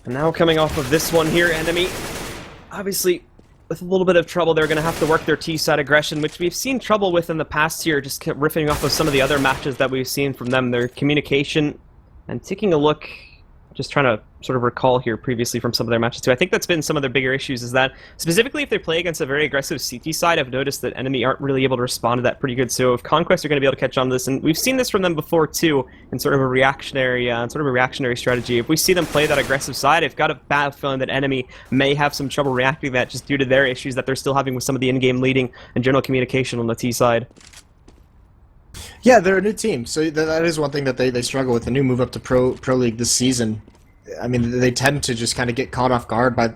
And now coming off of this one here, Enemy, obviously with a little bit of trouble, they're going to have to work their T-side aggression, which we've seen trouble with in the past here, just kept riffing off of some of the other matches that we've seen from them. Their communication, and taking a look, just trying to sort of recall here previously from some of their matches too. I think that's been some of their bigger issues, is that specifically if they play against a very aggressive CT side, I've noticed that Enemy aren't really able to respond to that pretty good. So if Conquest are going to be able to catch on to this, and we've seen this from them before too, in sort of a reactionary strategy. If we see them play that aggressive side, I've got a bad feeling that Enemy may have some trouble reacting to that just due to their issues that they're still having with some of the in-game leading and general communication on the T side. Yeah, they're a new team, so that is one thing that they struggle with. The new move up to Pro League this season. I mean, they tend to just kind of get caught off guard by,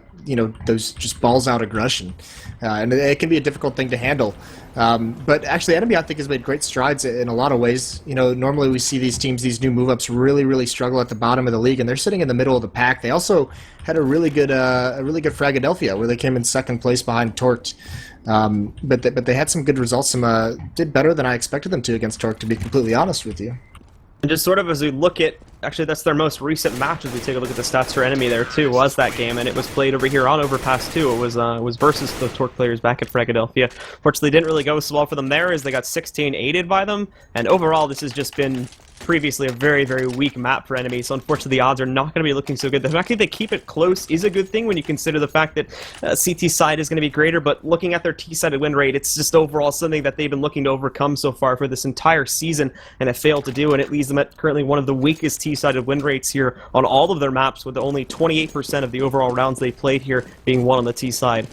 those just balls out aggression. And it can be a difficult thing to handle. But actually, Enemy, I think, has made great strides in a lot of ways. Normally we see these teams, these new move-ups, really, really struggle at the bottom of the league, and they're sitting in the middle of the pack. They also had a really good Fragadelphia, where they came in 2nd place behind Torqued. But they had some good results. Did better than I expected them to against Torqued, to be completely honest with you. And just sort of as we look at, actually that's their most recent match as we take a look at the stats for Enemy there too, was that game, and it was played over here on Overpass too. It was versus the Torque players back at Fragadelphia. Fortunately, didn't really go so well for them there, as they got 16 aided by them, and overall this has just been previously a very, very weak map for Enemy, so unfortunately the odds are not going to be looking so good. The fact that they keep it close is a good thing when you consider the fact that CT side is going to be greater, but looking at their T-sided win rate, it's just overall something that they've been looking to overcome so far for this entire season, and have failed to do, and it leaves them at currently one of the weakest T-sided win rates here on all of their maps, with only 28% of the overall rounds they played here being won on the T side.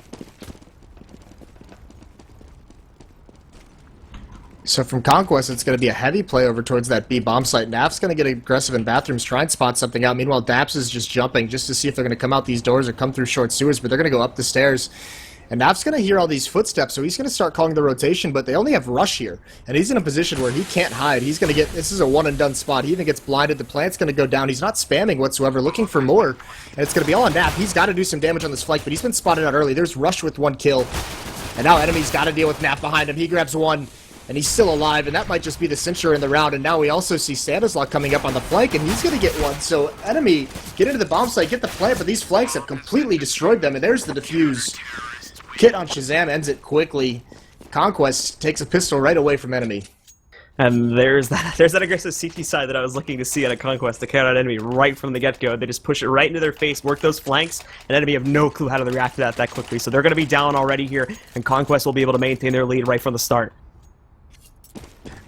So from Conquest, it's going to be a heavy play over towards that B bomb site. Naf's going to get aggressive in bathrooms, try and spot something out. Meanwhile, Daps is just jumping just to see if they're going to come out these doors or come through short sewers, but they're going to go up the stairs. And Naf's going to hear all these footsteps, so he's going to start calling the rotation, but they only have Rush here. And he's in a position where he can't hide. He's going to get, this is a one-and-done spot. He even gets blinded. The plant's going to go down. He's not spamming whatsoever, looking for more. And it's going to be all on Naf. He's got to do some damage on this flank, but he's been spotted out early. There's Rush with 1 kill. And now Enemy's got to deal with Naf behind him. He grabs 1. And he's still alive, and that might just be the cincher in the round. And now we also see Stanislaw coming up on the flank, and he's going to get 1. So Enemy, get into the bomb site, get the plant, but these flanks have completely destroyed them. And there's the defuse. Kit on Shazam ends it quickly. Conquest takes a pistol right away from Enemy. And there's that aggressive CT side that I was looking to see at a Conquest to count out Enemy right from the get-go. They just push it right into their face, work those flanks, and Enemy have no clue how to react to that quickly. So they're going to be down already here, and Conquest will be able to maintain their lead right from the start.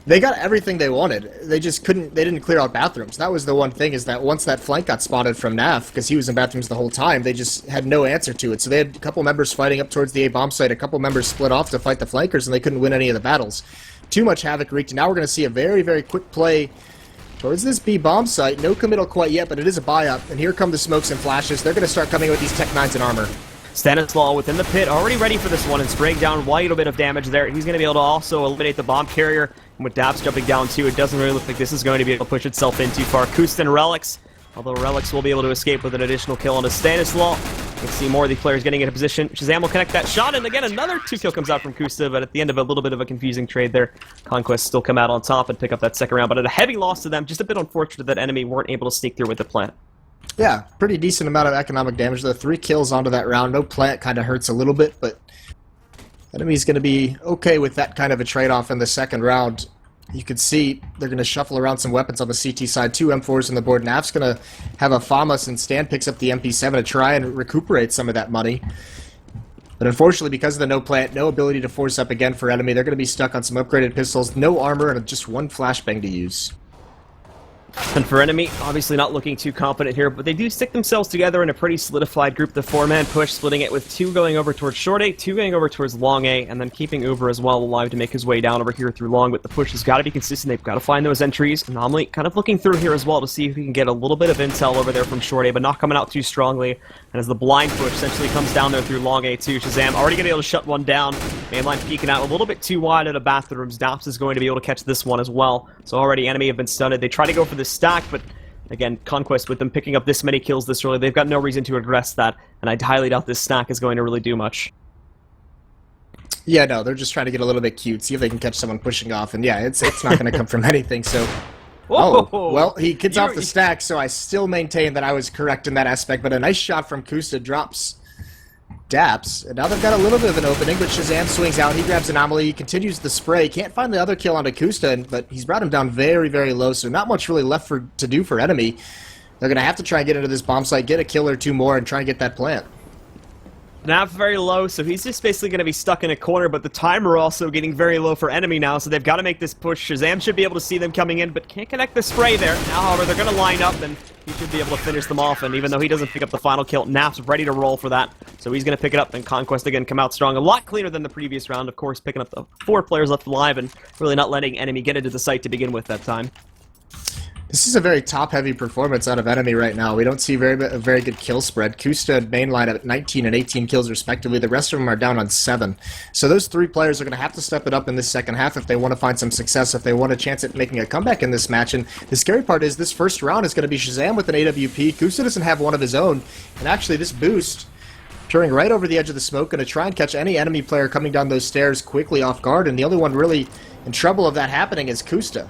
They got everything they wanted. They just couldn't, they didn't clear out bathrooms. That was the one thing, is that once that flank got spotted from Naf, because he was in bathrooms the whole time, they just had no answer to it. So they had a couple members fighting up towards the A bomb site, a couple members split off to fight the flankers, and they couldn't win any of the battles. Too much havoc wreaked, and now we're going to see a very, very quick play towards this B bomb site. No committal quite yet, but it is a buy-up, and here come the smokes and flashes. They're going to start coming with these Tech 9s and armor. Stanislaw within the pit, already ready for this one, and spraying down a little bit of damage there. He's going to be able to also eliminate the bomb carrier. And with Daps jumping down too, it doesn't really look like this is going to be able to push itself in too far. Kusta and Relics, although Relics will be able to escape with an additional kill on a Stanislaw. can see more of the players getting into position. Shazam will connect that shot, and again, another 2-kill comes out from Kusta, but at the end of a little bit of a confusing trade there, Conquest still come out on top and pick up that second round, but at a heavy loss to them, just a bit unfortunate that enemy weren't able to sneak through with the plant. Yeah, pretty decent amount of economic damage. The 3 kills onto that round. No plant kind of hurts a little bit, but enemy's going to be okay with that kind of a trade-off in the second round. You can see they're going to shuffle around some weapons on the CT side. 2 M4s on the board. Naf's going to have a FAMAS, and Stan picks up the MP7 to try and recuperate some of that money. But unfortunately, because of the no plant, no ability to force up again for enemy, they're going to be stuck on some upgraded pistols, no armor, and just 1 flashbang to use. And for enemy, obviously not looking too confident here, but they do stick themselves together in a pretty solidified group. The 4-man push, splitting it with 2 going over towards short A, 2 going over towards long A, and then keeping Uber as well alive to make his way down over here through long. But the push has got to be consistent. They've got to find those entries. Anomaly kind of looking through here as well to see if we can get a little bit of intel over there from short A, but not coming out too strongly. And as the blind push essentially comes down there through long A too, Shazam already going to be able to shut one down. Mainline peeking out a little bit too wide out of bathrooms. Dops is going to be able to catch this one as well. So already enemy have been stunted. They try to go for the stack, but again, Conquest, with them picking up this many kills this early, they've got no reason to address that, and I highly doubt this stack is going to really do much. Yeah, no, they're just trying to get a little bit cute, see if they can catch someone pushing off, and yeah, it's not going to come from anything, so... Whoa. Oh, well, he gets off the stack, so I still maintain that I was correct in that aspect, but a nice shot from Kusta drops Daps, and now they've got a little bit of an opening, but Shazam swings out, he grabs Anomaly, he continues the spray, can't find the other kill onto Kusta, but he's brought him down very, very low, so not much really left to do for enemy. They're going to have to try and get into this bomb site, get a kill or 2 more, and try and get that plant. Nav very low, so he's just basically going to be stuck in a corner, but the timer also getting very low for enemy now, so they've got to make this push. Shazam should be able to see them coming in, but can't connect the spray there. Now, however, they're going to line up, and he should be able to finish them off, and even though he doesn't pick up the final kill, Naf's ready to roll for that, so he's going to pick it up, and Conquest again come out strong. A lot cleaner than the previous round, of course, picking up the 4 players left alive, and really not letting enemy get into the site to begin with that time. This is a very top-heavy performance out of enemy right now. We don't see a very good kill spread. Kusta and mainline at 19 and 18 kills respectively. The rest of them are down on 7. So those 3 players are going to have to step it up in this second half if they want to find some success, if they want a chance at making a comeback in this match. And the scary part is this first round is going to be Shazam with an AWP. Kusta doesn't have one of his own. And actually this boost, turning right over the edge of the smoke, going to try and catch any enemy player coming down those stairs quickly off guard. And the only one really in trouble of that happening is Kusta.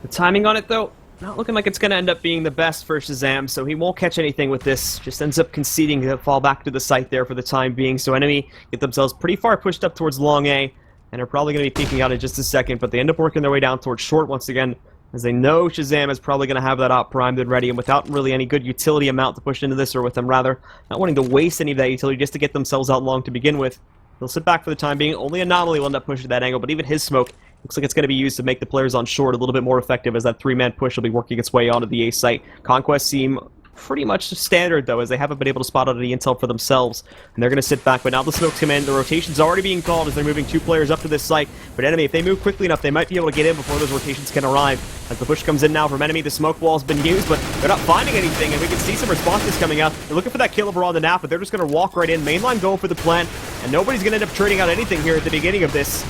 The timing on it, though, not looking like it's going to end up being the best for Shazam, so he won't catch anything with this. Just ends up conceding to fall back to the site there for the time being. So enemy get themselves pretty far pushed up towards long A, and are probably going to be peeking out in just a second, but they end up working their way down towards short once again, as they know Shazam is probably going to have that op primed and ready, and without really any good utility amount to push into this, or with them rather, not wanting to waste any of that utility just to get themselves out long to begin with. They'll sit back for the time being. Only Anomaly will end up pushing that angle, but even his smoke looks like it's going to be used to make the players on short a little bit more effective, as that 3-man push will be working its way onto the A site. Conquest seem pretty much standard, though, as they haven't been able to spot out any intel for themselves, and they're going to sit back, but now the smokes come in. The rotation's already being called as they're moving 2 players up to this site, but enemy, if they move quickly enough, they might be able to get in before those rotations can arrive. As the push comes in now from enemy, the smoke wall's been used, but they're not finding anything, and we can see some responses coming out. They're looking for that kill overall on the Nap, but they're just going to walk right in, mainline going for the plant, and nobody's going to end up trading out anything here at the beginning of this.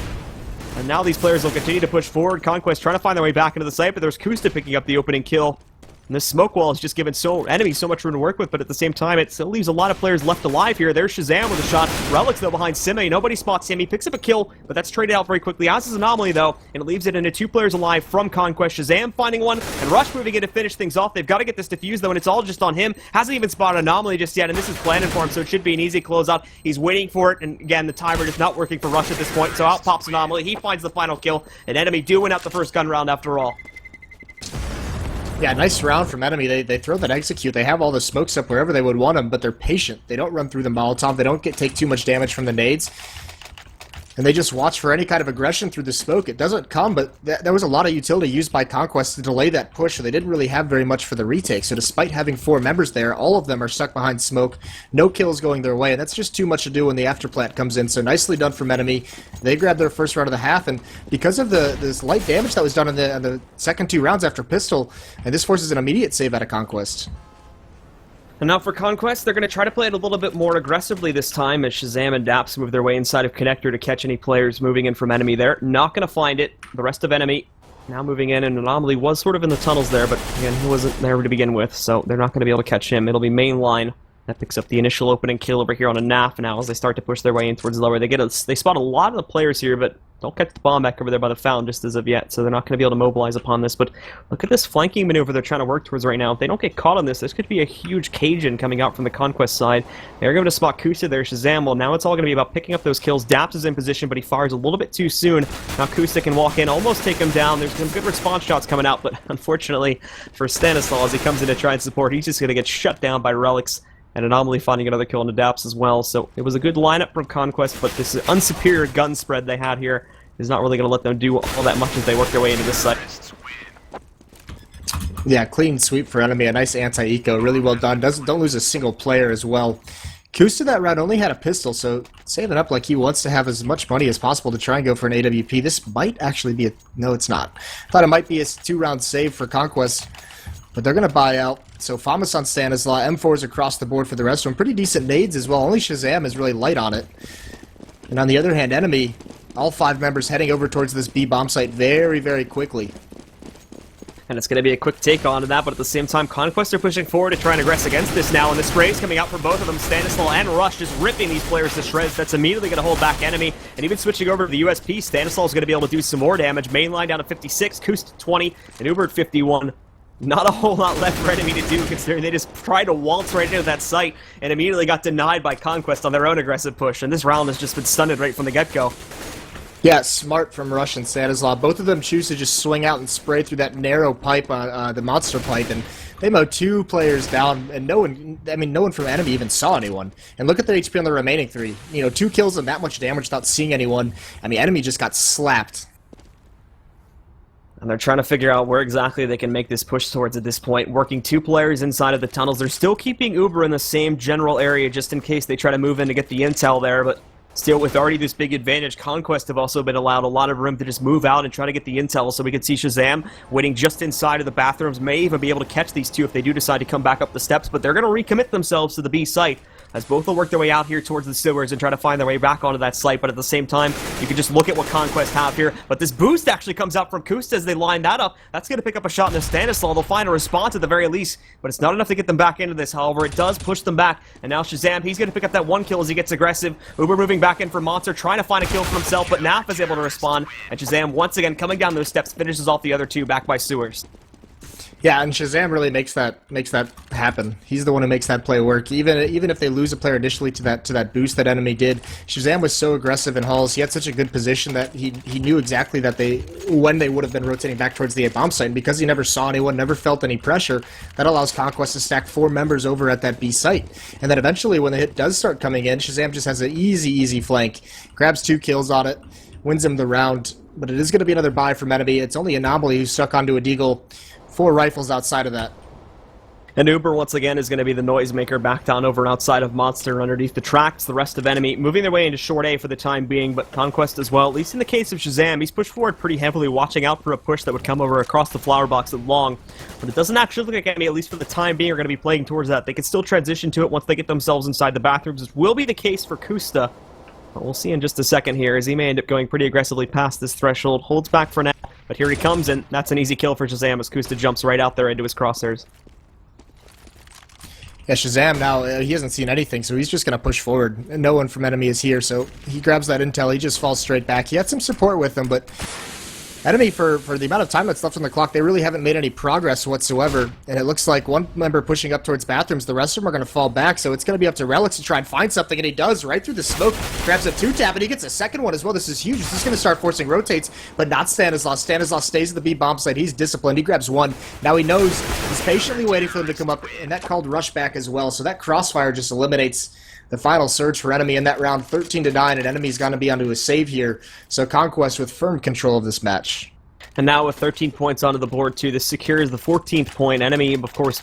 And now these players will continue to push forward. Conquest trying to find their way back into the site, but there's Kusta picking up the opening kill. And this smoke wall is just giving enemies so much room to work with, but at the same time, it still leaves a lot of players left alive here. There's Shazam with a shot. Relics, though, behind Sime. Nobody spots him. He picks up a kill, but that's traded out very quickly. As is Anomaly, though, and it leaves it into 2 players alive from Conquest. Shazam finding one, and Rush moving in to finish things off. They've got to get this defused, though, and it's all just on him. Hasn't even spotted Anomaly just yet, and this is planted for him, so it should be an easy closeout. He's waiting for it, and again, the timer is not working for Rush at this point, so out pops Anomaly. He finds the final kill, and enemy do win out the first gun round after all. Yeah, nice round from enemy. They throw that execute. They have all the smokes up wherever they would want them, but they're patient. They don't run through the Molotov. They don't take too much damage from the nades. And they just watch for any kind of aggression through the smoke. It doesn't come, but there was a lot of utility used by Conquest to delay that push, so they didn't really have very much for the retake. So despite having 4 members there, all of them are stuck behind smoke. No kills going their way, and that's just too much to do when the afterplant comes in. So nicely done from enemy. They grabbed their first round of the half, and because of this light damage that was done in the second 2 rounds after pistol, and this forces an immediate save out of Conquest. And now for Conquest, they're going to try to play it a little bit more aggressively this time as Shazam and Daps move their way inside of Connector to catch any players moving in from enemy there. Not going to find it. The rest of enemy now moving in, and Anomaly was sort of in the tunnels there, but again, he wasn't there to begin with, so they're not going to be able to catch him. It'll be mainline That picks up the initial opening kill over here on a NAF now as they start to push their way in towards lower. They spot a lot of the players here, but don't catch the bomb back over there by the fountain just as of yet, so they're not going to be able to mobilize upon this. But look at this flanking maneuver they're trying to work towards right now. If they don't get caught on this, this could be a huge Cajun coming out from the Conquest side. They're going to spot Kusa there, Shazam. Well, now it's all going to be about picking up those kills. Daps is in position, but he fires a little bit too soon. Now Kusa can walk in, almost take him down. There's some good response shots coming out, but unfortunately for Stanislaw, as he comes in to try and support, he's just going to get shut down by Relics. And Anomaly finding another kill on the Daps as well. So it was a good lineup from Conquest, but this unsuperior gun spread they had here is not really going to let them do all that much as they work their way into this site. Yeah, clean sweep for enemy. A nice anti-eco. Really well done. Don't lose a single player as well. Kusta that round only had a pistol, so saving up like he wants to have as much money as possible to try and go for an AWP. This might actually be a... No, it's not. Thought it might be a 2-round save for Conquest. But they're going to buy out. So Famas on Stanislaw, M4s across the board for the rest of them. Pretty decent nades as well. Only Shazam is really light on it. And on the other hand, enemy, all 5 members heading over towards this B bomb site very, very quickly. And it's going to be a quick take on to that, but at the same time, Conquest are pushing forward to try and aggress against this now, and the sprays coming out from both of them. Stanislaw and Rush just ripping these players to shreds. That's immediately going to hold back enemy, and even switching over to the USP, Stanislaw is going to be able to do some more damage. Main line down to 56, Kust 20, and Uber at 51. Not a whole lot left for enemy to do, considering they just tried to waltz right into that site and immediately got denied by Conquest on their own aggressive push, and this round has just been stunted right from the get-go. Yeah, smart from Rush and Stanislaw. Both of them choose to just swing out and spray through that narrow pipe, the monster pipe, and they mow 2 players down, and no one from enemy even saw anyone. And look at their HP on the remaining 3. 2 kills and that much damage without seeing anyone. I mean, enemy just got slapped. And they're trying to figure out where exactly they can make this push towards at this point. Working 2 players inside of the tunnels. They're still keeping Uber in the same general area just in case they try to move in to get the intel there, but still with already this big advantage, Conquest have also been allowed a lot of room to just move out and try to get the intel, so we can see Shazam waiting just inside of the bathrooms, may even be able to catch these 2 if they do decide to come back up the steps, but they're going to recommit themselves to the B site, as both will work their way out here towards the sewers and try to find their way back onto that site. But at the same time, you can just look at what Conquest have here. But this boost actually comes out from Kusta as they line that up. That's going to pick up a shot in the Stanislaw. They'll find a response at the very least, but it's not enough to get them back into this. However, it does push them back. And now Shazam, he's going to pick up that 1 kill as he gets aggressive. Uber moving back in for Monster, trying to find a kill for himself, but Naf is able to respond. And Shazam, once again, coming down those steps, finishes off the other 2 back by sewers. Yeah, and Shazam really makes that happen. He's the one who makes that play work. Even if they lose a player initially to that boost that enemy did, Shazam was so aggressive in halls. He had such a good position that he knew exactly that when they would have been rotating back towards the A bomb site. And because he never saw anyone, never felt any pressure, that allows Conquest to stack 4 members over at that B site. And then eventually, when the hit does start coming in, Shazam just has an easy flank, grabs 2 kills on it, wins him the round. But it is going to be another buy from enemy. It's only Anomaly who's stuck onto a Deagle. 4 rifles outside of that. And Uber, once again, is going to be the noisemaker back down over outside of Monster underneath the tracks. The rest of enemy moving their way into short A for the time being, but Conquest as well. At least in the case of Shazam, he's pushed forward pretty heavily, watching out for a push that would come over across the flower box at long. But it doesn't actually look like enemy, at least for the time being, are going to be playing towards that. They can still transition to it once they get themselves inside the bathrooms, which will be the case for Kusta. But we'll see in just a second here, as he may end up going pretty aggressively past this threshold. Holds back for now, but here he comes, and that's an easy kill for Shazam as Kusta jumps right out there into his crosshairs. Yeah, Shazam now, he hasn't seen anything, so he's just going to push forward. And no one from enemy is here, so he grabs that intel, he just falls straight back. He had some support with him, but enemy, for the amount of time that's left on the clock, they really haven't made any progress whatsoever. And it looks like one member pushing up towards bathrooms, the rest of them are going to fall back, so it's going to be up to Relics to try and find something, and he does, right through the smoke, grabs a 2-tap, and he gets a second one as well. This is huge. This is going to start forcing rotates, but not Stanislaw. Stanislaw stays at the B bomb site. He's disciplined. He grabs 1. Now he knows he's patiently waiting for them to come up, and that called rush back as well, so that crossfire just eliminates the final surge for enemy in that round, 13-9, and enemy's going to be onto a save here, so Conquest with firm control of this match. And now with 13 points onto the board too, this secures the 14th point. Enemy, of course,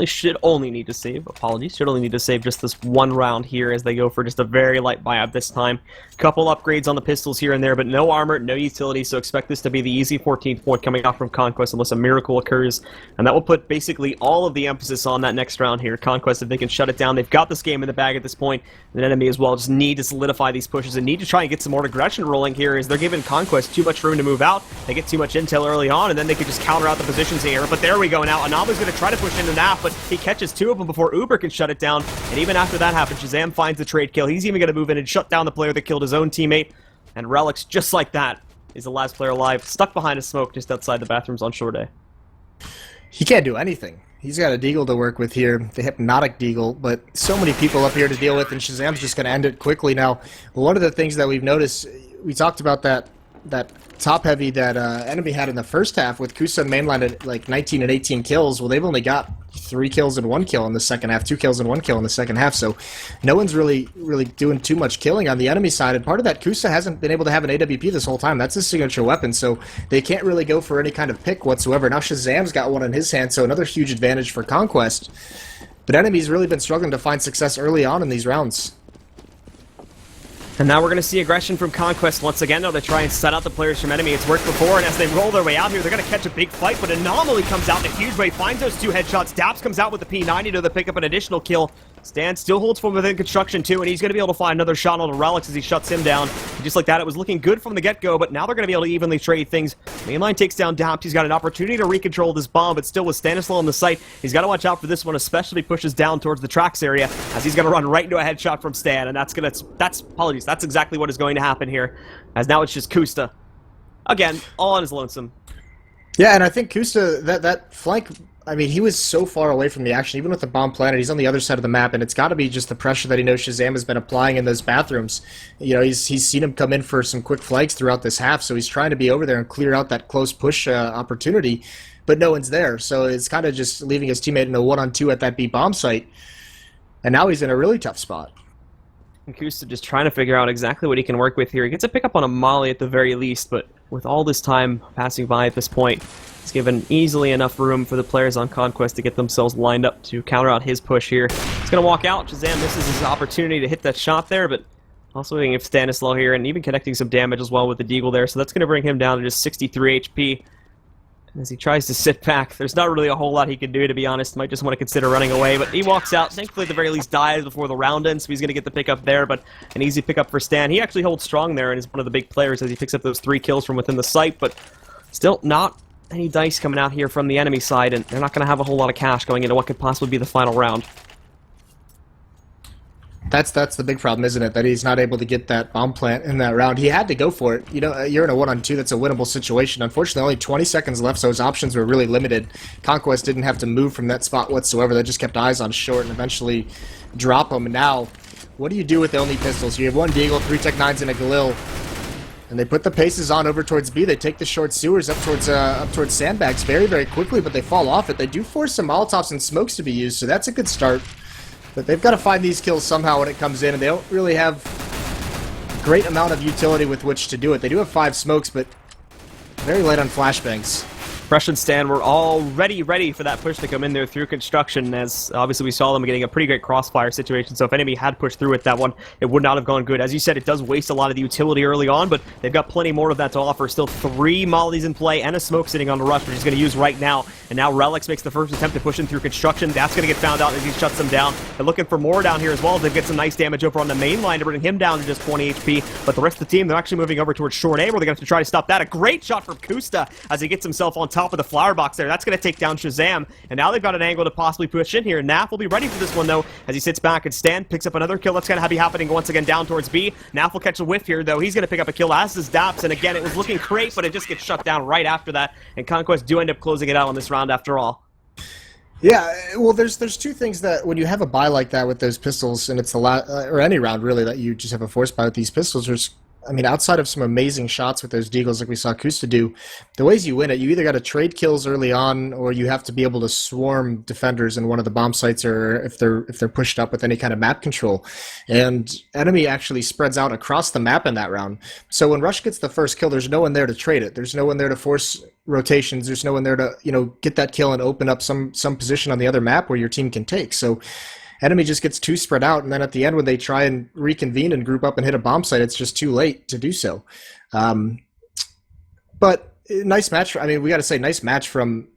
should only need to save just this 1 round here as they go for just a very light buyout this time. Couple upgrades on the pistols here and there, but no armor, no utility, so expect this to be the easy 14th point coming out from Conquest unless a miracle occurs. And that will put basically all of the emphasis on that next round here. Conquest, if they can shut it down, they've got this game in the bag at this point. And enemy as well just need to solidify these pushes and need to try and get some more aggression rolling here as they're giving Conquest too much room to move out. They get too much much intel early on, and then they could just counter out the positions here. But there we go now. Anama's going to try to push into Naf, but he catches two of them before Uber can shut it down. And even after that happens, Shazam finds the trade kill. He's even going to move in and shut down the player that killed his own teammate. And Relics, just like that, is the last player alive, stuck behind a smoke just outside the bathrooms on Shore Day. He can't do anything. He's got a Deagle to work with here, the Hypnotic Deagle, but so many people up here to deal with, and Shazam's just going to end it quickly now. One of the things that we've noticed, we talked about that top heavy that enemy had in the first half with Kusa and mainline at like 19 and 18 kills. Well, they've only got 3 kills and 1 kill in the second half, 2 kills and 1 kill in the second half, so no one's really doing too much killing on the enemy side, and part of that, Kusa hasn't been able to have an AWP this whole time. That's his signature weapon, so they can't really go for any kind of pick whatsoever. Now Shazam's got one in his hand, so another huge advantage for Conquest, but enemy's really been struggling to find success early on in these rounds. And now we're going to see aggression from Conquest once again. Now they try and set out the players from enemy. It's worked before, and as they roll their way out here, they're going to catch a big fight, but Anomaly comes out in a huge way, finds those 2 headshots. Daps comes out with the P90 to pick up an additional kill. Stan still holds from within construction too, and he's going to be able to find another shot on the Relics as he shuts him down. And just like that, it was looking good from the get-go, but now they're going to be able to evenly trade things. Mainline takes down Daps. He's got an opportunity to recontrol this bomb, but still with Stanislaw on the site, he's got to watch out for this one, especially if he pushes down towards the tracks area, as he's going to run right into a headshot from Stan, and that's exactly what is going to happen here, as now it's just Kusta. Again, all on his lonesome. Yeah, and I think Kusta, that flank, I mean, he was so far away from the action, even with the bomb planted. He's on the other side of the map, and it's got to be just the pressure that he knows Shazam has been applying in those bathrooms. You know, he's seen him come in for some quick flanks throughout this half, so he's trying to be over there and clear out that close push opportunity, but no one's there. So it's kind of just leaving his teammate in a 1-on-2 at that B bomb site, and now he's in a really tough spot. And Kusta just trying to figure out exactly what he can work with here. He gets a pick up on a molly at the very least, but with all this time passing by at this point, it's given easily enough room for the players on Conquest to get themselves lined up to counter out his push here. He's going to walk out. Shazam misses his opportunity to hit that shot there, but also hitting if Stanislaw here and even connecting some damage as well with the Deagle there, so that's going to bring him down to just 63 HP. As he tries to sit back, there's not really a whole lot he can do, to be honest. Might just want to consider running away, but he walks out. Thankfully, at the very least, dies before the round ends, so he's going to get the pickup there, but an easy pickup for Stan. He actually holds strong there and is one of the big players as he picks up those 3 kills from within the site, but still not any dice coming out here from the enemy side, and they're not going to have a whole lot of cash going into what could possibly be the final round. That's the big problem, isn't it? That he's not able to get that bomb plant in that round. He had to go for it. You know, you're in a 1-on-2. That's a winnable situation. Unfortunately, only 20 seconds left, so his options were really limited. Conquest didn't have to move from that spot whatsoever. They just kept eyes on short and eventually drop him. And now, what do you do with the only pistols? You have 1 Deagle, 3 Tech 9s, and a Galil. And they put the paces on over towards B. They take the short sewers up towards sandbags very, very quickly, but they fall off it. They do force some Molotovs and smokes to be used, so that's a good start. But they've got to find these kills somehow when it comes in, and they don't really have a great amount of utility with which to do it. They do have 5 smokes, but very light on flashbangs. Fresh and Stan were already ready for that push to come in there through construction, as obviously we saw them getting a pretty great crossfire situation, so if enemy had pushed through with that one, it would not have gone good. As you said, it does waste a lot of the utility early on, but they've got plenty more of that to offer. Still 3 mollies in play and a smoke sitting on the rush, which he's going to use right now. And now Relics makes the first attempt to push in through construction. That's going to get found out as he shuts them down. They're looking for more down here as well. They get some nice damage over on the main line to bring him down to just 20 HP, but the rest of the team, they're actually moving over towards short A, where they're going to have to try to stop that. A great shot from Kusta as he gets himself on top of the flower box there. That's going to take down Shazam, and now they've got an angle to possibly push in here. Naf will be ready for this one, though, as he sits back, and Stan picks up another kill. That's going to be happening once again down towards B. Naf will catch a whiff here, though. He's going to pick up a kill, as does Daps, and again, it was looking great, but it just gets shut down right after that, and Conquest do end up closing it out on this round after all. Yeah, well, there's 2 things that when you have a buy like that with those pistols, and it's or any round really that you just have a force buy with these pistols, there's, I mean, outside of some amazing shots with those Deagles like we saw Kusta do, the ways you win it, you either got to trade kills early on, or you have to be able to swarm defenders in one of the bomb sites, or if they're pushed up with any kind of map control. And enemy actually spreads out across the map in that round. So when Rush gets the first kill, there's no one there to trade it. There's no one there to force rotations. There's no one there to, you know, get that kill and open up some position on the other map where your team can take. So enemy just gets too spread out, and then at the end when they try and reconvene and group up and hit a bomb site, it's just too late to do so. But nice match. I mean, we got to say nice match from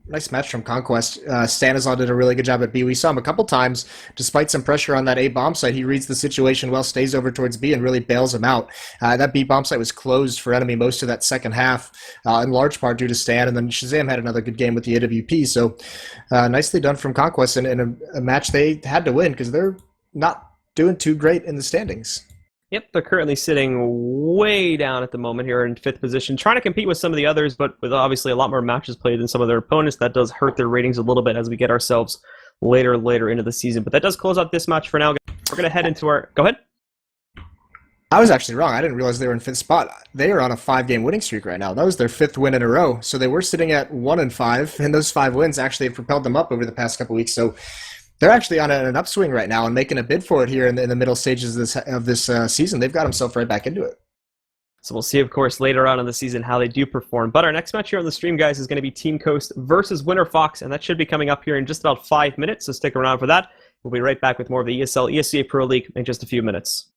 Conquest. Stanislaw did a really good job at B. We saw him a couple times, despite some pressure on that A bomb site. He reads the situation well, stays over towards B, and really bails him out. That B bomb site was closed for enemy most of that second half, in large part due to Stan. And then Shazam had another good game with the AWP. So nicely done from Conquest in a match they had to win because they're not doing too great in the standings. Yep, they're currently sitting way down at the moment here in 5th position, trying to compete with some of the others, but with obviously a lot more matches played than some of their opponents. That does hurt their ratings a little bit as we get ourselves later into the season. But that does close out this match for now. We're going to head into our... Go ahead. I was actually wrong. I didn't realize they were in 5th spot. They are on a 5-game winning streak right now. That was their 5th win in a row. So they were sitting at 1-5, and those 5 wins actually have propelled them up over the past couple weeks. So they're actually on an upswing right now and making a bid for it here in the middle stages of this season. They've got themselves right back into it. So we'll see, of course, later on in the season how they do perform. But our next match here on the stream, guys, is going to be Team Coast versus Winter Fox, and that should be coming up here in just about 5 minutes, so stick around for that. We'll be right back with more of the ESL ESEA Pro League in just a few minutes.